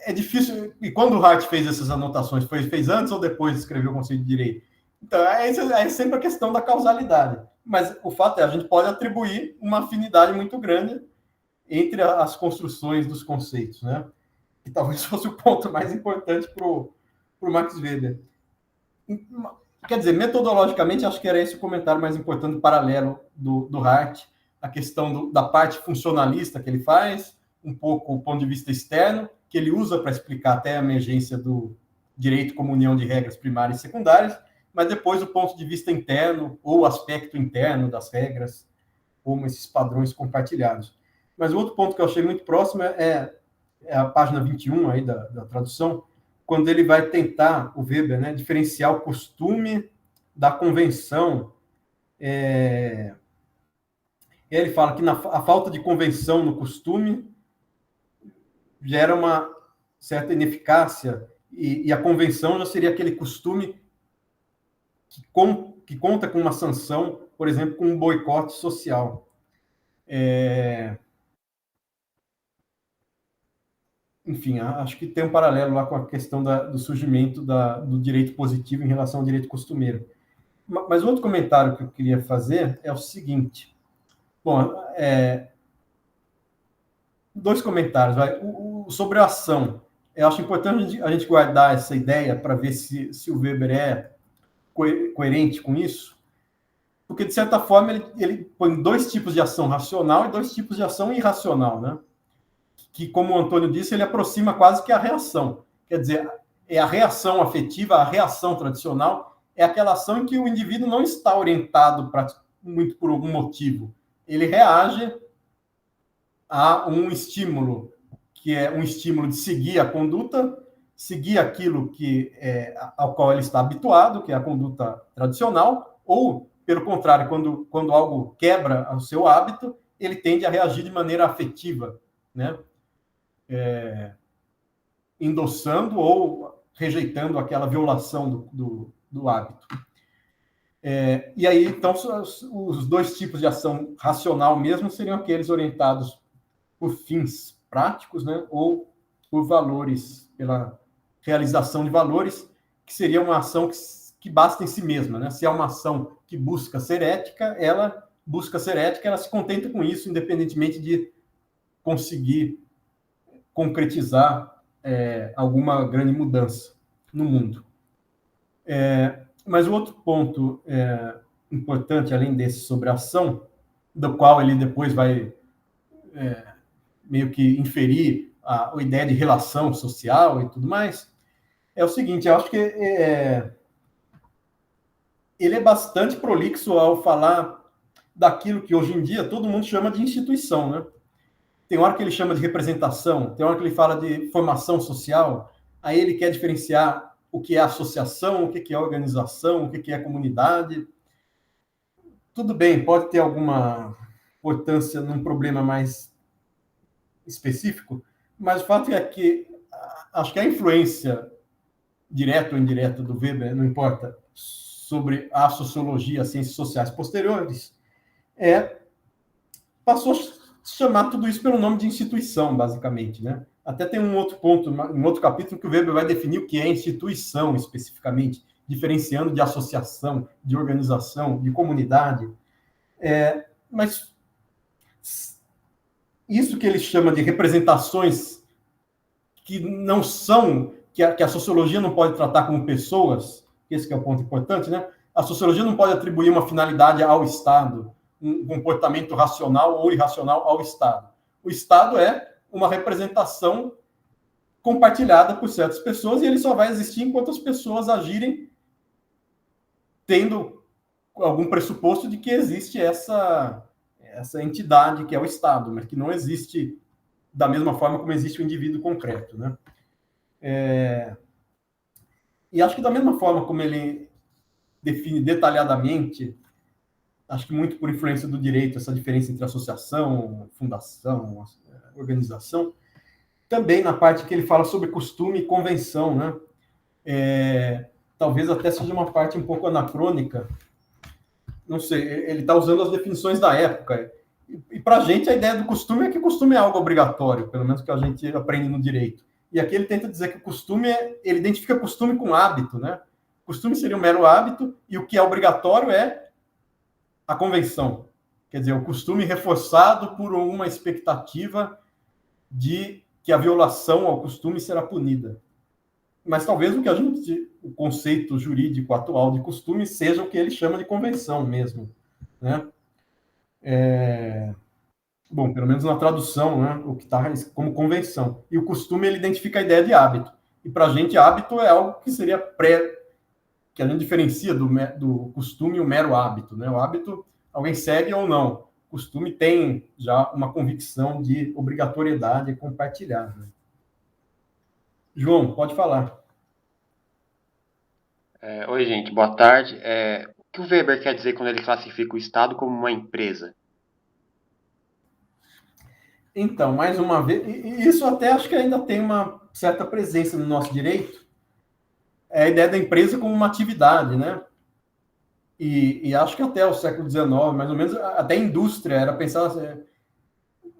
é difícil. E quando o Hart fez essas anotações, fez antes ou depois de escrever o Conceito de Direito? Então, é sempre a questão da causalidade. Mas o fato é, a gente pode atribuir uma afinidade muito grande entre as construções dos conceitos, né? Que talvez fosse o ponto mais importante para o Max Weber. Quer dizer, metodologicamente, acho que era esse o comentário mais importante, paralelo do Hart, a questão da parte funcionalista que ele faz, um pouco o ponto de vista externo, que ele usa para explicar até a emergência do direito como união de regras primárias e secundárias, mas depois o ponto de vista interno, ou o aspecto interno das regras, como esses padrões compartilhados. Mas o outro ponto que eu achei muito próximo é a página 21 aí da tradução, quando ele vai tentar, o Weber, né, diferenciar o costume da convenção. Ele fala que a falta de convenção no costume gera uma certa ineficácia, e a convenção já seria aquele costume que conta com uma sanção, por exemplo, com um boicote social. Enfim, acho que tem um paralelo lá com a questão do surgimento do direito positivo em relação ao direito costumeiro. Mas outro comentário que eu queria fazer é o seguinte. Bom, dois comentários. Sobre a ação. Eu acho importante a gente guardar essa ideia para ver se o Weber é coerente com isso, porque, de certa forma, ele põe dois tipos de ação racional e dois tipos de ação irracional, né? Que, como o Antônio disse, ele aproxima quase que a reação. Quer dizer, é a reação afetiva, a reação tradicional, é aquela ação em que o indivíduo não está orientado muito por algum motivo. Ele reage a um estímulo, que é um estímulo de seguir a conduta, seguir aquilo ao qual ele está habituado, que é a conduta tradicional, ou, pelo contrário, quando algo quebra o seu hábito, ele tende a reagir de maneira afetiva, né? Endossando ou rejeitando aquela violação do hábito. E aí, então, os dois tipos de ação racional mesmo seriam aqueles orientados por fins práticos, né, ou por valores, pela realização de valores, que seria uma ação que basta em si mesma, né? Se é uma ação que busca ser ética, ela se contenta com isso, independentemente de conseguir concretizar alguma grande mudança no mundo. Mas o outro ponto importante, além desse sobre a ação, do qual ele depois vai meio que inferir a ideia de relação social e tudo mais, é o seguinte: eu acho que ele é bastante prolixo ao falar daquilo que hoje em dia todo mundo chama de instituição, né? Tem hora que ele chama de representação, tem hora que ele fala de formação social, aí ele quer diferenciar o que é associação, o que é organização, o que é comunidade. Tudo bem, pode ter alguma importância num problema mais específico, mas o fato é que acho que a influência direta ou indireta do Weber, não importa, sobre a sociologia, as ciências sociais posteriores, passou a chamar tudo isso pelo nome de instituição, basicamente, né? Até tem um outro ponto, um outro capítulo que o Weber vai definir o que é instituição especificamente, diferenciando de associação, de organização, de comunidade. Mas isso que ele chama de representações que não são, que a sociologia não pode tratar como pessoas, esse que é o ponto importante, né? A sociologia não pode atribuir uma finalidade ao Estado, um comportamento racional ou irracional ao Estado. O Estado é uma representação compartilhada por certas pessoas e ele só vai existir enquanto as pessoas agirem tendo algum pressuposto de que existe essa entidade que é o Estado, mas que não existe da mesma forma como existe o indivíduo concreto, né? E acho que da mesma forma como ele define detalhadamente, acho que muito por influência do direito, essa diferença entre associação, fundação, organização, também na parte que ele fala sobre costume e convenção, né? Talvez até seja uma parte um pouco anacrônica, não sei, ele está usando as definições da época, e para a gente a ideia do costume é que o costume é algo obrigatório, pelo menos que a gente aprende no direito. E aqui ele tenta dizer que o costume, ele identifica costume com hábito, né? Costume seria um mero hábito, e o que é obrigatório é a convenção. Quer dizer, o costume reforçado por uma expectativa de que a violação ao costume será punida. Mas talvez o conceito jurídico atual de costume seja o que ele chama de convenção mesmo, né? Bom, pelo menos na tradução, né? O que está como convenção. E o costume, ele identifica a ideia de hábito. E para a gente, hábito é algo que seria que a gente diferencia do costume o mero hábito, né? O hábito, alguém segue ou não. O costume tem já uma convicção de obrigatoriedade compartilhada. João, pode falar. Oi, gente, boa tarde. O que o Weber quer dizer quando ele classifica o Estado como uma empresa? Então, mais uma vez, e isso até acho que ainda tem uma certa presença no nosso direito, é a ideia da empresa como uma atividade, né? E acho que até o século XIX, mais ou menos, até a indústria era pensar assim,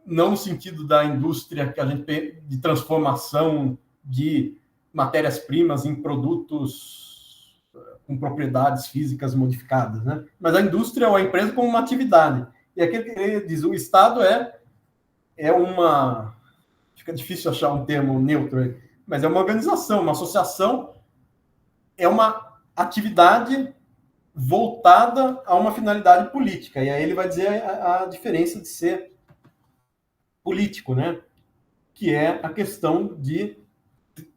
não no sentido da indústria que a gente de transformação de matérias-primas em produtos com propriedades físicas modificadas, né? Mas a indústria ou a empresa como uma atividade. E aqui ele diz, o Estado é uma... Fica difícil achar um termo neutro aí, mas é uma organização, uma associação, é uma atividade voltada a uma finalidade política. E aí ele vai dizer a diferença de ser político, né? Que é a questão de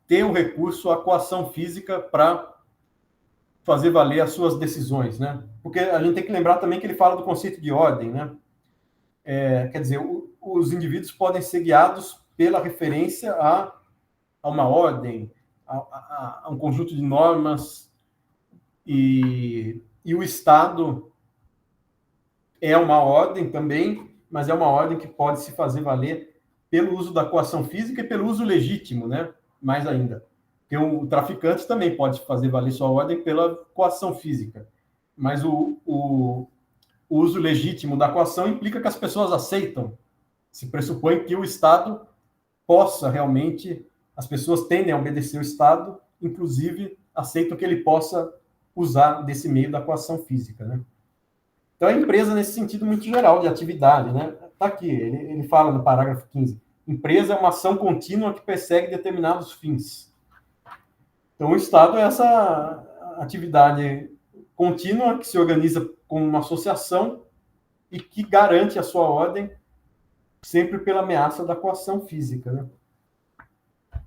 ter o recurso à coação física para fazer valer as suas decisões, né? Porque a gente tem que lembrar também que ele fala do conceito de ordem, né? Quer dizer, os indivíduos podem ser guiados pela referência a uma ordem, a um conjunto de normas, e o Estado é uma ordem também, mas é uma ordem que pode se fazer valer pelo uso da coação física e pelo uso legítimo, né? Mais ainda. Porque o traficante também pode fazer valer sua ordem pela coação física. Mas o uso legítimo da coação implica que as pessoas aceitam. Se pressupõe que o Estado possa realmente... As pessoas tendem a obedecer o Estado, inclusive aceitam que ele possa usar desse meio da coação física, né? Então, a empresa, nesse sentido muito geral, de atividade, né? Está aqui, ele fala no parágrafo 15. Empresa é uma ação contínua que persegue determinados fins. Então, o Estado é essa atividade contínua que se organiza como uma associação e que garante a sua ordem sempre pela ameaça da coação física, né?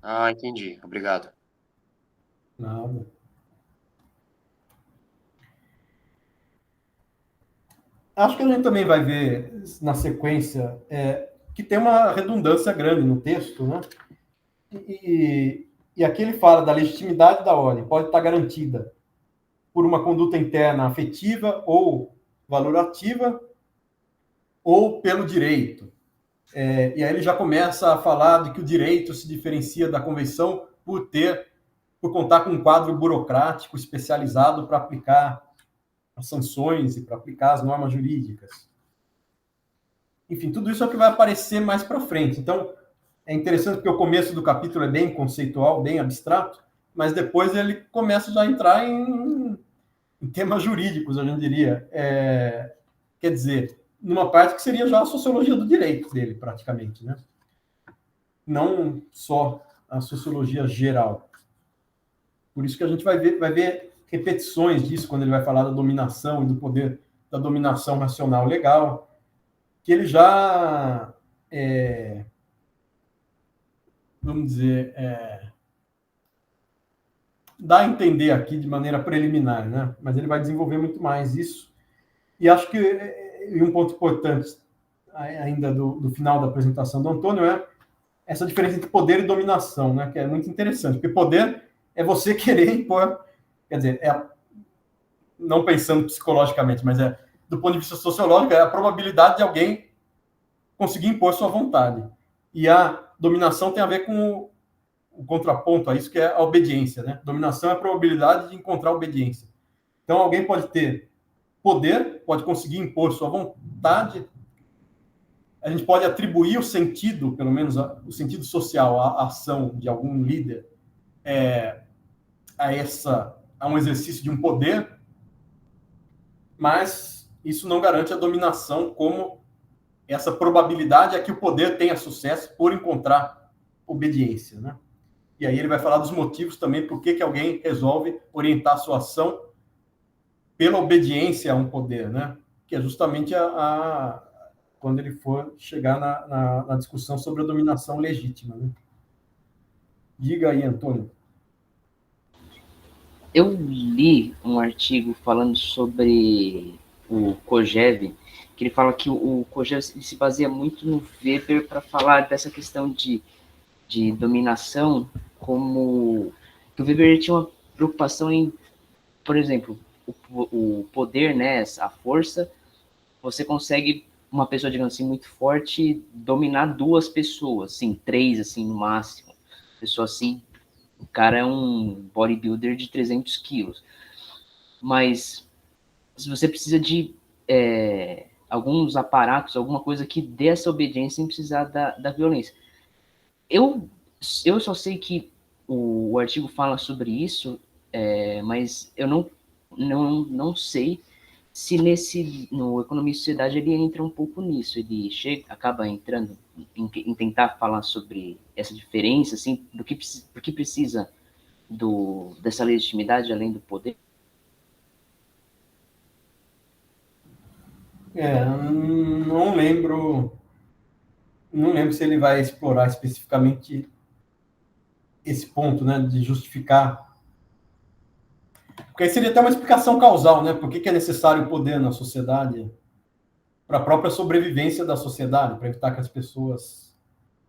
Ah, entendi. Obrigado. Nada. Acho que a gente também vai ver na sequência que tem uma redundância grande no texto, né? E aqui ele fala da legitimidade da ordem, pode estar garantida por uma conduta interna afetiva ou valorativa, ou pelo direito. E aí ele já começa a falar de que o direito se diferencia da convenção por contar com um quadro burocrático especializado para aplicar as sanções e para aplicar as normas jurídicas. Enfim, tudo isso é o que vai aparecer mais para frente. Então, é interessante porque o começo do capítulo é bem conceitual, bem abstrato, mas depois ele começa já a entrar em temas jurídicos, a gente diria. Quer dizer, numa parte que seria já a sociologia do direito dele, praticamente, né? Não só a sociologia geral. Por isso que a gente vai ver repetições disso quando ele vai falar da dominação e do poder da dominação racional legal, que ele já, vamos dizer, dá a entender aqui de maneira preliminar, né? Mas ele vai desenvolver muito mais isso. E acho que um ponto importante ainda do final da apresentação do Antônio é essa diferença entre poder e dominação, né? Que é muito interessante, porque poder é você querer impor, quer dizer, não pensando psicologicamente, mas do ponto de vista sociológico, é a probabilidade de alguém conseguir impor sua vontade. E a dominação tem a ver com o contraponto a isso, que é a obediência, né? Dominação é a probabilidade de encontrar obediência. Então, alguém pode ter poder, pode conseguir impor sua vontade, a gente pode atribuir o sentido, pelo menos o sentido social, à ação de algum líder, a um exercício de um poder, mas isso não garante a dominação como essa probabilidade é que o poder tenha sucesso por encontrar obediência, né? E aí ele vai falar dos motivos também por que alguém resolve orientar a sua ação pela obediência a um poder, né? Que é justamente quando ele for chegar na discussão sobre a dominação legítima, né? Diga aí, Antônio. Eu li um artigo falando sobre o Kojève, que ele fala que o Kojève se baseia muito no Weber para falar dessa questão de dominação, como que o Weber tinha uma preocupação em, por exemplo, o poder, né, a força, você consegue, uma pessoa, digamos assim, muito forte, dominar duas pessoas, assim, 3, assim, no máximo. Pessoa assim, o cara é um bodybuilder de 300 quilos. Mas se você precisa de alguns aparatos, alguma coisa que dê essa obediência sem precisar da violência. Eu só sei que o artigo fala sobre isso, mas eu não sei se no Economia e Sociedade ele entra um pouco nisso, ele acaba entrando em tentar falar sobre essa diferença, assim, do que precisa dessa legitimidade além do poder. Não lembro se ele vai explorar especificamente esse ponto, né, de justificar. Porque aí seria até uma explicação causal, né? Por que é necessário o poder na sociedade para a própria sobrevivência da sociedade, para evitar que as pessoas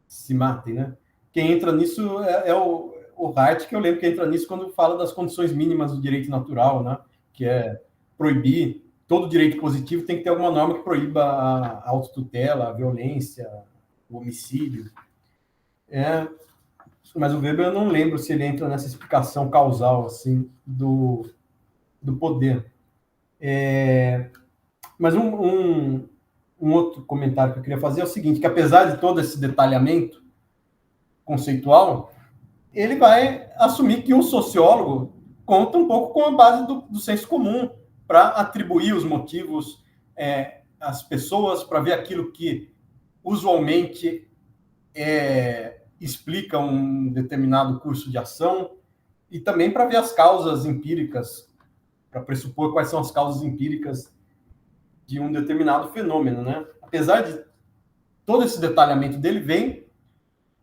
se matem, né? Quem entra nisso é o Hart, que eu lembro que entra nisso quando fala das condições mínimas do direito natural, né? Que é proibir todo direito positivo, tem que ter alguma norma que proíba a autotutela, a violência, o homicídio. Mas o Weber, eu não lembro se ele entra nessa explicação causal assim do poder. Mas um outro comentário que eu queria fazer é o seguinte, que apesar de todo esse detalhamento conceitual, ele vai assumir que um sociólogo conta um pouco com a base do senso comum para atribuir os motivos às pessoas, para ver aquilo que usualmente explica um determinado curso de ação, e também para ver as causas empíricas, para pressupor quais são as causas empíricas de um determinado fenômeno, né? Apesar de todo esse detalhamento dele, vem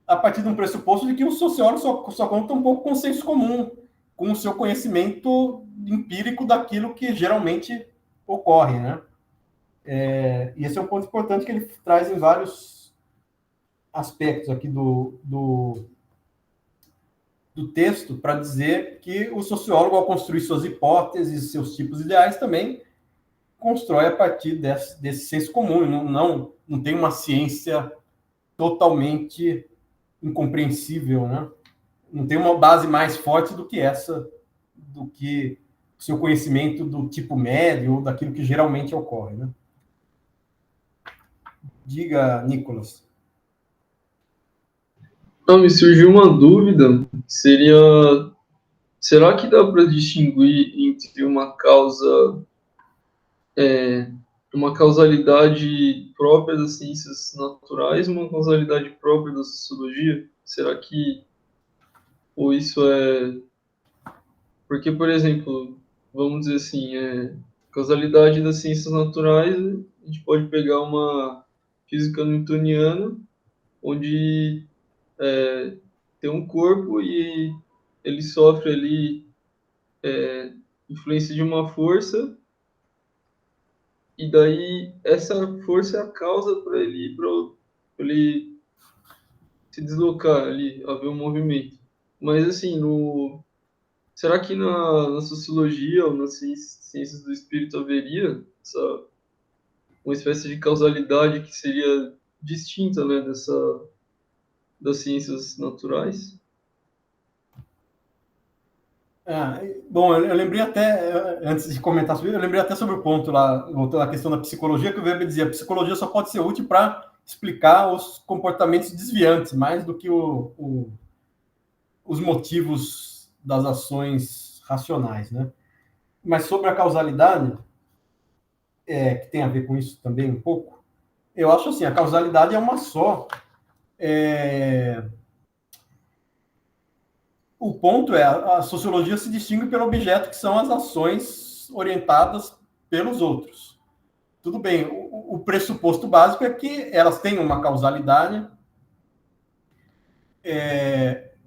a partir de um pressuposto de que o sociólogo só conta um pouco com o senso comum, com o seu conhecimento empírico daquilo que geralmente ocorre, né? E esse é um ponto importante que ele traz em vários aspectos aqui do texto, para dizer que o sociólogo, ao construir suas hipóteses, seus tipos ideais, também constrói a partir desse senso comum. Não tem uma ciência totalmente incompreensível, né? Não tem uma base mais forte do que essa, do que o seu conhecimento do tipo médio ou daquilo que geralmente ocorre, né? Diga, Nicolas. Não, me surgiu uma dúvida, será que dá para distinguir entre uma causalidade própria das ciências naturais e uma causalidade própria da sociologia? Será que, ou isso é... Porque, por exemplo, vamos dizer assim, causalidade das ciências naturais, a gente pode pegar uma física newtoniana, onde tem um corpo e ele sofre ali influência de uma força, e daí essa força é a causa para ele se deslocar ali, haver um movimento. Mas assim, será que na sociologia ou nas ciências do espírito haveria uma espécie de causalidade que seria distinta, né, das ciências naturais? Bom, eu lembrei até, antes de comentar sobre isso, eu lembrei até sobre o ponto lá, voltando à questão da psicologia, que o Weber dizia, a psicologia só pode ser útil para explicar os comportamentos desviantes, mais do que os motivos das ações racionais, né? Mas sobre a causalidade, que tem a ver com isso também um pouco, eu acho assim, a causalidade é uma só. O ponto é, a sociologia se distingue pelo objeto, que são as ações orientadas pelos outros. Tudo bem, o pressuposto básico é que elas têm uma causalidade,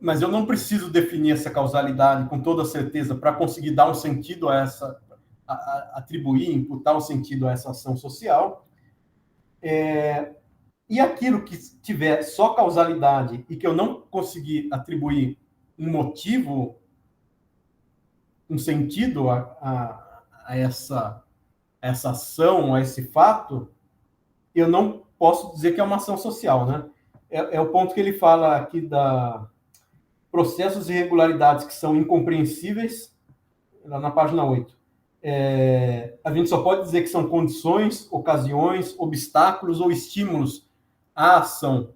mas eu não preciso definir essa causalidade com toda certeza para conseguir dar um sentido a essa, atribuir, imputar um sentido a essa ação social. E aquilo que tiver só causalidade e que eu não conseguir atribuir um motivo, um sentido a essa ação, a esse fato, eu não posso dizer que é uma ação social, né? É o ponto que ele fala aqui da processos e irregularidades que são incompreensíveis, lá na página 8. A gente só pode dizer que são condições, ocasiões, obstáculos ou estímulos à ação.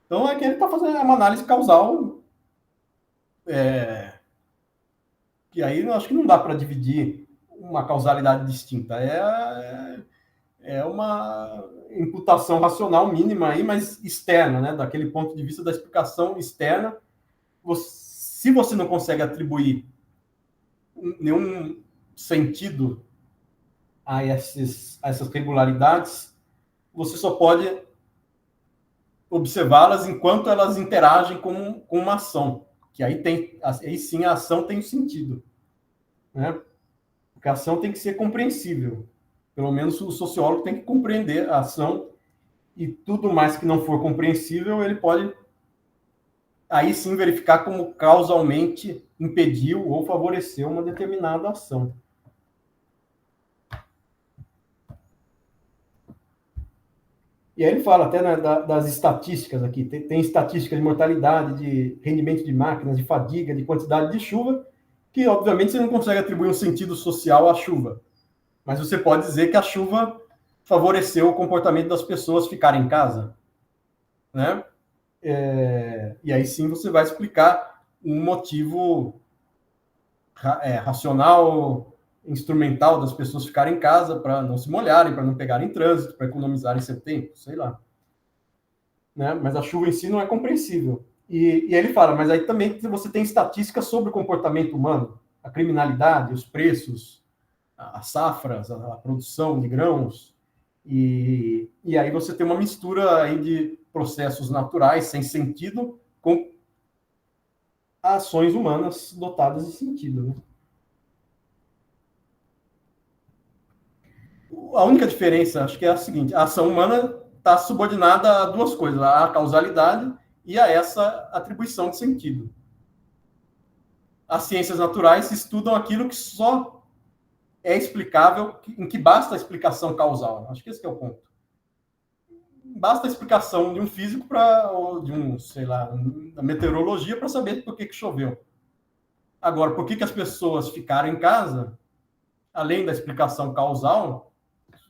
Então, é que ele está fazendo uma análise causal, que aí eu acho que não dá para dividir uma causalidade distinta. É uma imputação racional mínima aí, mas externa, né? Daquele ponto de vista da explicação externa. Se você não consegue atribuir nenhum sentido a essas regularidades, você só pode observá-las enquanto elas interagem com uma ação, que aí sim a ação tem sentido, né? Porque a ação tem que ser compreensível. Pelo menos o sociólogo tem que compreender a ação, e tudo mais que não for compreensível, ele pode aí sim verificar como causalmente impediu ou favoreceu uma determinada ação. E aí ele fala até, né, das estatísticas aqui. Tem estatística de mortalidade, de rendimento de máquinas, de fadiga, de quantidade de chuva, que obviamente você não consegue atribuir um sentido social à chuva. Mas você pode dizer que a chuva favoreceu o comportamento das pessoas ficarem em casa, né? E aí sim você vai explicar um motivo racional, instrumental das pessoas ficarem em casa para não se molharem, para não pegarem trânsito, para economizarem seu tempo, sei lá. Né? Mas a chuva em si não é compreensível. E aí ele fala, mas aí também você tem estatísticas sobre o comportamento humano, a criminalidade, os preços, as safras, a produção de grãos, e aí você tem uma mistura aí de processos naturais sem sentido com ações humanas dotadas de sentido, né? A única diferença, acho que é a seguinte: a ação humana está subordinada a duas coisas, a causalidade e a essa atribuição de sentido. As ciências naturais estudam aquilo que só é explicável, em que basta a explicação causal. Acho que esse que é o ponto. Basta a explicação de um físico ou de um, sei lá, da meteorologia para saber por que choveu. Agora, por que as pessoas ficaram em casa, além da explicação causal,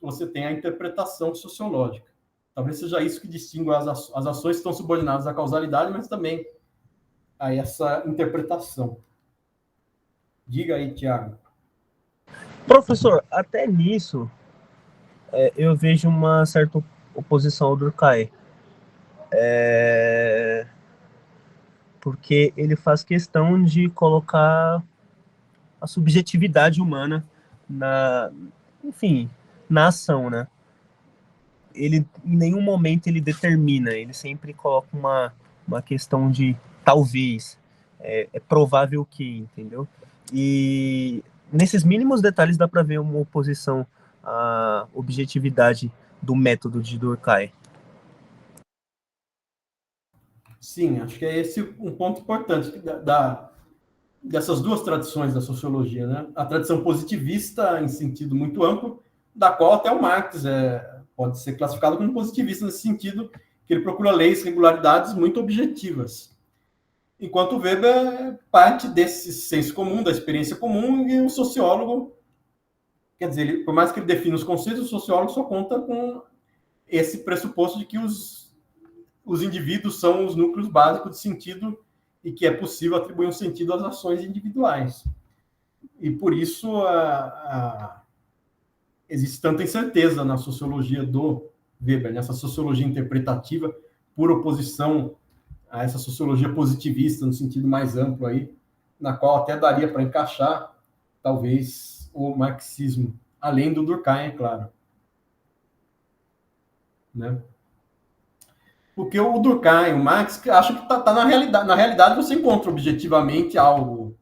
você tem a interpretação sociológica. Talvez seja isso que distingue as ações que estão subordinadas à causalidade, mas também a essa interpretação. Diga aí, Tiago. Professor, até nisso, eu vejo uma certa oposição ao Durkheim. Porque ele faz questão de colocar a subjetividade humana na ação, né? Ele, em nenhum momento, ele determina, ele sempre coloca uma questão de talvez, é provável que, entendeu? E nesses mínimos detalhes dá para ver uma oposição à objetividade do método de Durkheim. Sim, acho que é esse um ponto importante dessas duas tradições da sociologia, né? A tradição positivista, em sentido muito amplo, da qual até o Marx pode ser classificado como positivista nesse sentido, que ele procura leis, regularidades muito objetivas. Enquanto o Weber parte desse senso comum, da experiência comum, e o sociólogo, quer dizer, por mais que ele defina os conceitos, o sociólogo só conta com esse pressuposto de que os indivíduos são os núcleos básicos de sentido e que é possível atribuir um sentido às ações individuais. E por isso existe tanta incerteza na sociologia do Weber, nessa sociologia interpretativa, por oposição a essa sociologia positivista, no sentido mais amplo aí, na qual até daria para encaixar, talvez, o marxismo, além do Durkheim, é claro. Né? Porque o Durkheim, o Marx, acho que tá na realidade. Na realidade, você encontra objetivamente algo.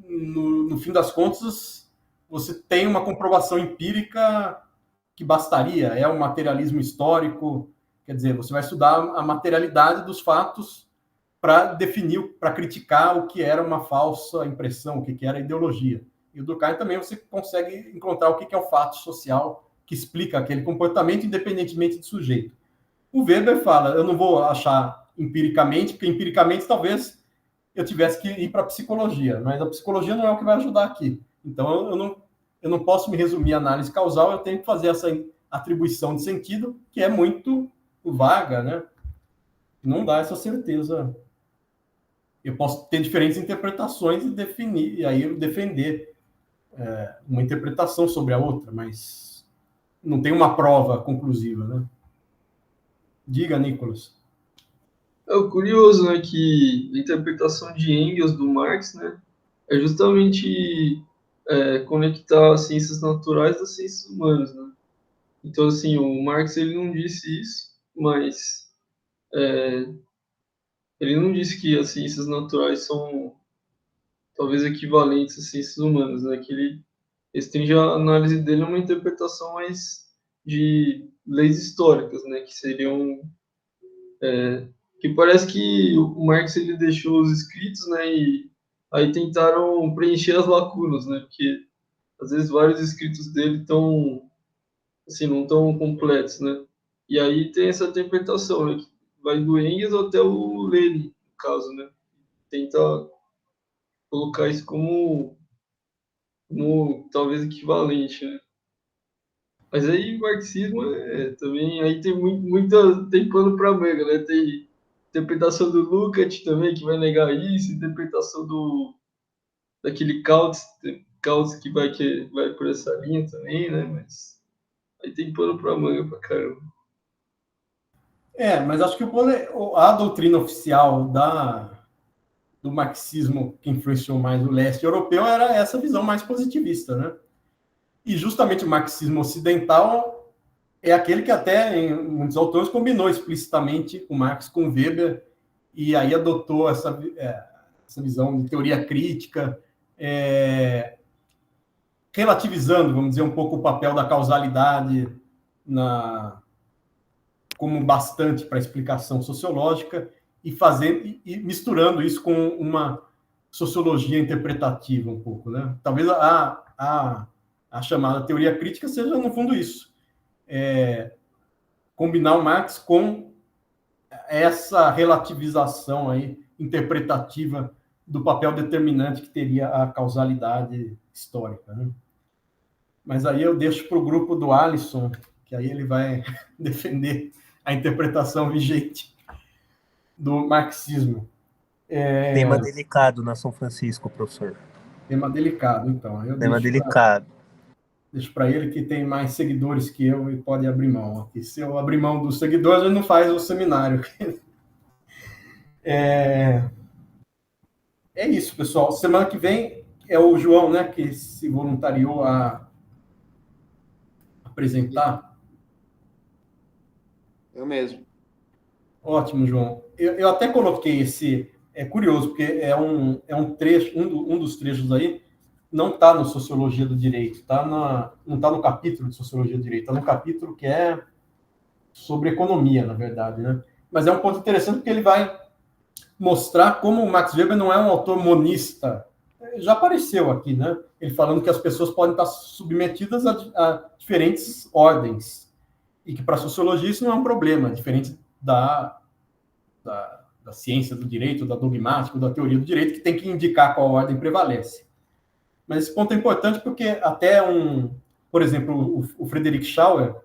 No fim das contas, você tem uma comprovação empírica que bastaria. É um materialismo histórico. Quer dizer, você vai estudar a materialidade dos fatos para definir, para criticar o que era uma falsa impressão, o que era ideologia. E o Durkheim também você consegue encontrar o que é o fato social que explica aquele comportamento independentemente do sujeito. O Weber fala, eu não vou achar empiricamente, porque empiricamente talvez eu tivesse que ir para a psicologia, mas a psicologia não é o que vai ajudar aqui. Então eu não posso me resumir à análise causal, eu tenho que fazer essa atribuição de sentido, que é muito vaga, né? Não dá essa certeza. Eu posso ter diferentes interpretações e definir, e aí eu defender uma interpretação sobre a outra, mas não tem uma prova conclusiva, né? Diga, Nicolas. É o curioso, né, que a interpretação de Engels do Marx, né, é justamente conectar as ciências naturais às ciências humanas, né? Então, assim, o Marx ele não disse isso, mas ele não disse que as ciências naturais são talvez equivalentes às ciências humanas, né? Que ele restringe a análise dele a uma interpretação mais de leis históricas, né? Que seriam que parece que o Marx ele deixou os escritos, né? E aí tentaram preencher as lacunas, né? Porque às vezes vários escritos dele estão assim não tão completos, né? E aí tem essa interpretação, né? Que vai do Engels até o Lenin, no caso, né? Tenta colocar isso como talvez equivalente, né? Mas aí o marxismo também aí tem tem pano para manga, né? Tem interpretação do Lukács também que vai negar isso, interpretação daquele Kautz que vai por essa linha também, né? Mas aí tem pano para manga pra caramba. Mas acho que a doutrina oficial do marxismo que influenciou mais o leste europeu era essa visão mais positivista, né? E justamente o marxismo ocidental é aquele que até, em muitos autores, combinou explicitamente o Marx com Weber e aí adotou essa visão de teoria crítica. relativizando, vamos dizer, um pouco o papel da causalidade como bastante para a explicação sociológica e misturando isso com uma sociologia interpretativa um pouco, né? Talvez a chamada teoria crítica seja, no fundo, isso. Combinar o Marx com essa relativização aí, interpretativa do papel determinante que teria a causalidade histórica, né? Mas aí eu deixo para o grupo do Alisson, que aí ele vai defender a interpretação vigente do marxismo. Tema delicado na São Francisco, professor. Tema delicado, então. Tema delicado. Deixo para ele, que tem mais seguidores que eu e pode abrir mão. Aqui, se eu abrir mão dos seguidores, ele não faz o seminário. É isso, pessoal. Semana que vem é o João, né, que se voluntariou a apresentar. Eu mesmo. Ótimo, João. Eu até coloquei esse... É curioso, porque é um trecho, um dos trechos aí, não está no Sociologia do Direito, não está no capítulo de Sociologia do Direito, está no capítulo que é sobre economia, na verdade, né? Mas é um ponto interessante porque ele vai mostrar como o Max Weber não é um autor monista. Já apareceu aqui, né? Ele falando que as pessoas podem estar submetidas a diferentes ordens e que para a sociologia isso não é um problema, diferente da ciência do direito, da dogmática, da teoria do direito, que tem que indicar qual ordem prevalece. Mas esse ponto é importante porque até por exemplo, o Friedrich Schauer,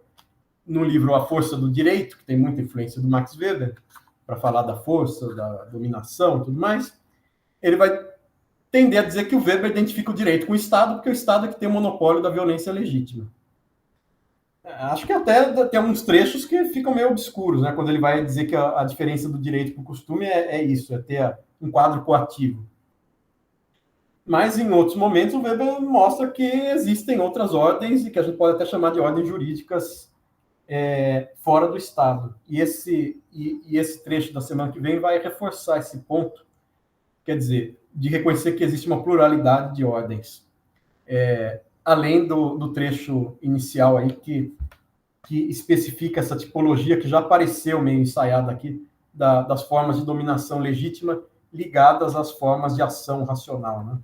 no livro A Força do Direito, que tem muita influência do Max Weber, para falar da força, da dominação e tudo mais, ele vai tender a dizer que o Weber identifica o direito com o Estado, porque o Estado é que tem o monopólio da violência legítima. Acho que até tem alguns trechos que ficam meio obscuros, né? Quando ele vai dizer que a diferença do direito para o costume é isso, é ter um quadro coativo. Mas, em outros momentos, o Weber mostra que existem outras ordens, e que a gente pode até chamar de ordens jurídicas fora do Estado. E esse trecho da semana que vem vai reforçar esse ponto, quer dizer, de reconhecer que existe uma pluralidade de ordens. Além do trecho inicial aí, que especifica essa tipologia que já apareceu meio ensaiada aqui, das formas de dominação legítima ligadas às formas de ação racional, né?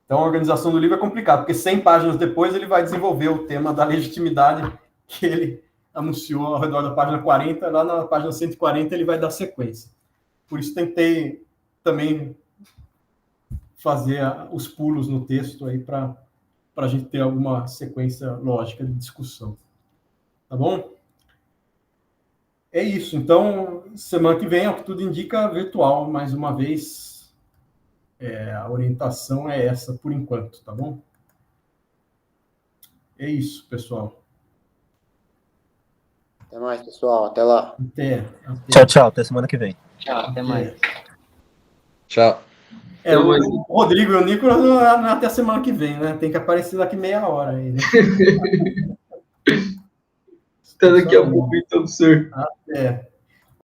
Então, a organização do livro é complicada, porque 100 páginas depois ele vai desenvolver o tema da legitimidade que ele anunciou ao redor da página 40, lá na página 140 ele vai dar sequência. Por isso tentei também fazer os pulos no texto aí para a gente ter alguma sequência lógica de discussão. Tá bom? É isso. Então, semana que vem, ao que tudo indica, virtual, mais uma vez. A orientação é essa por enquanto, tá bom? É isso, pessoal. Até mais, pessoal. Até lá. Até. Tchau. Até semana que vem. Tchau, até mais. Tchau. O Rodrigo e o Nicolas não é até a semana que vem, né? Tem que aparecer daqui meia hora aí, né? Até daqui a pouco, então, senhor. Até.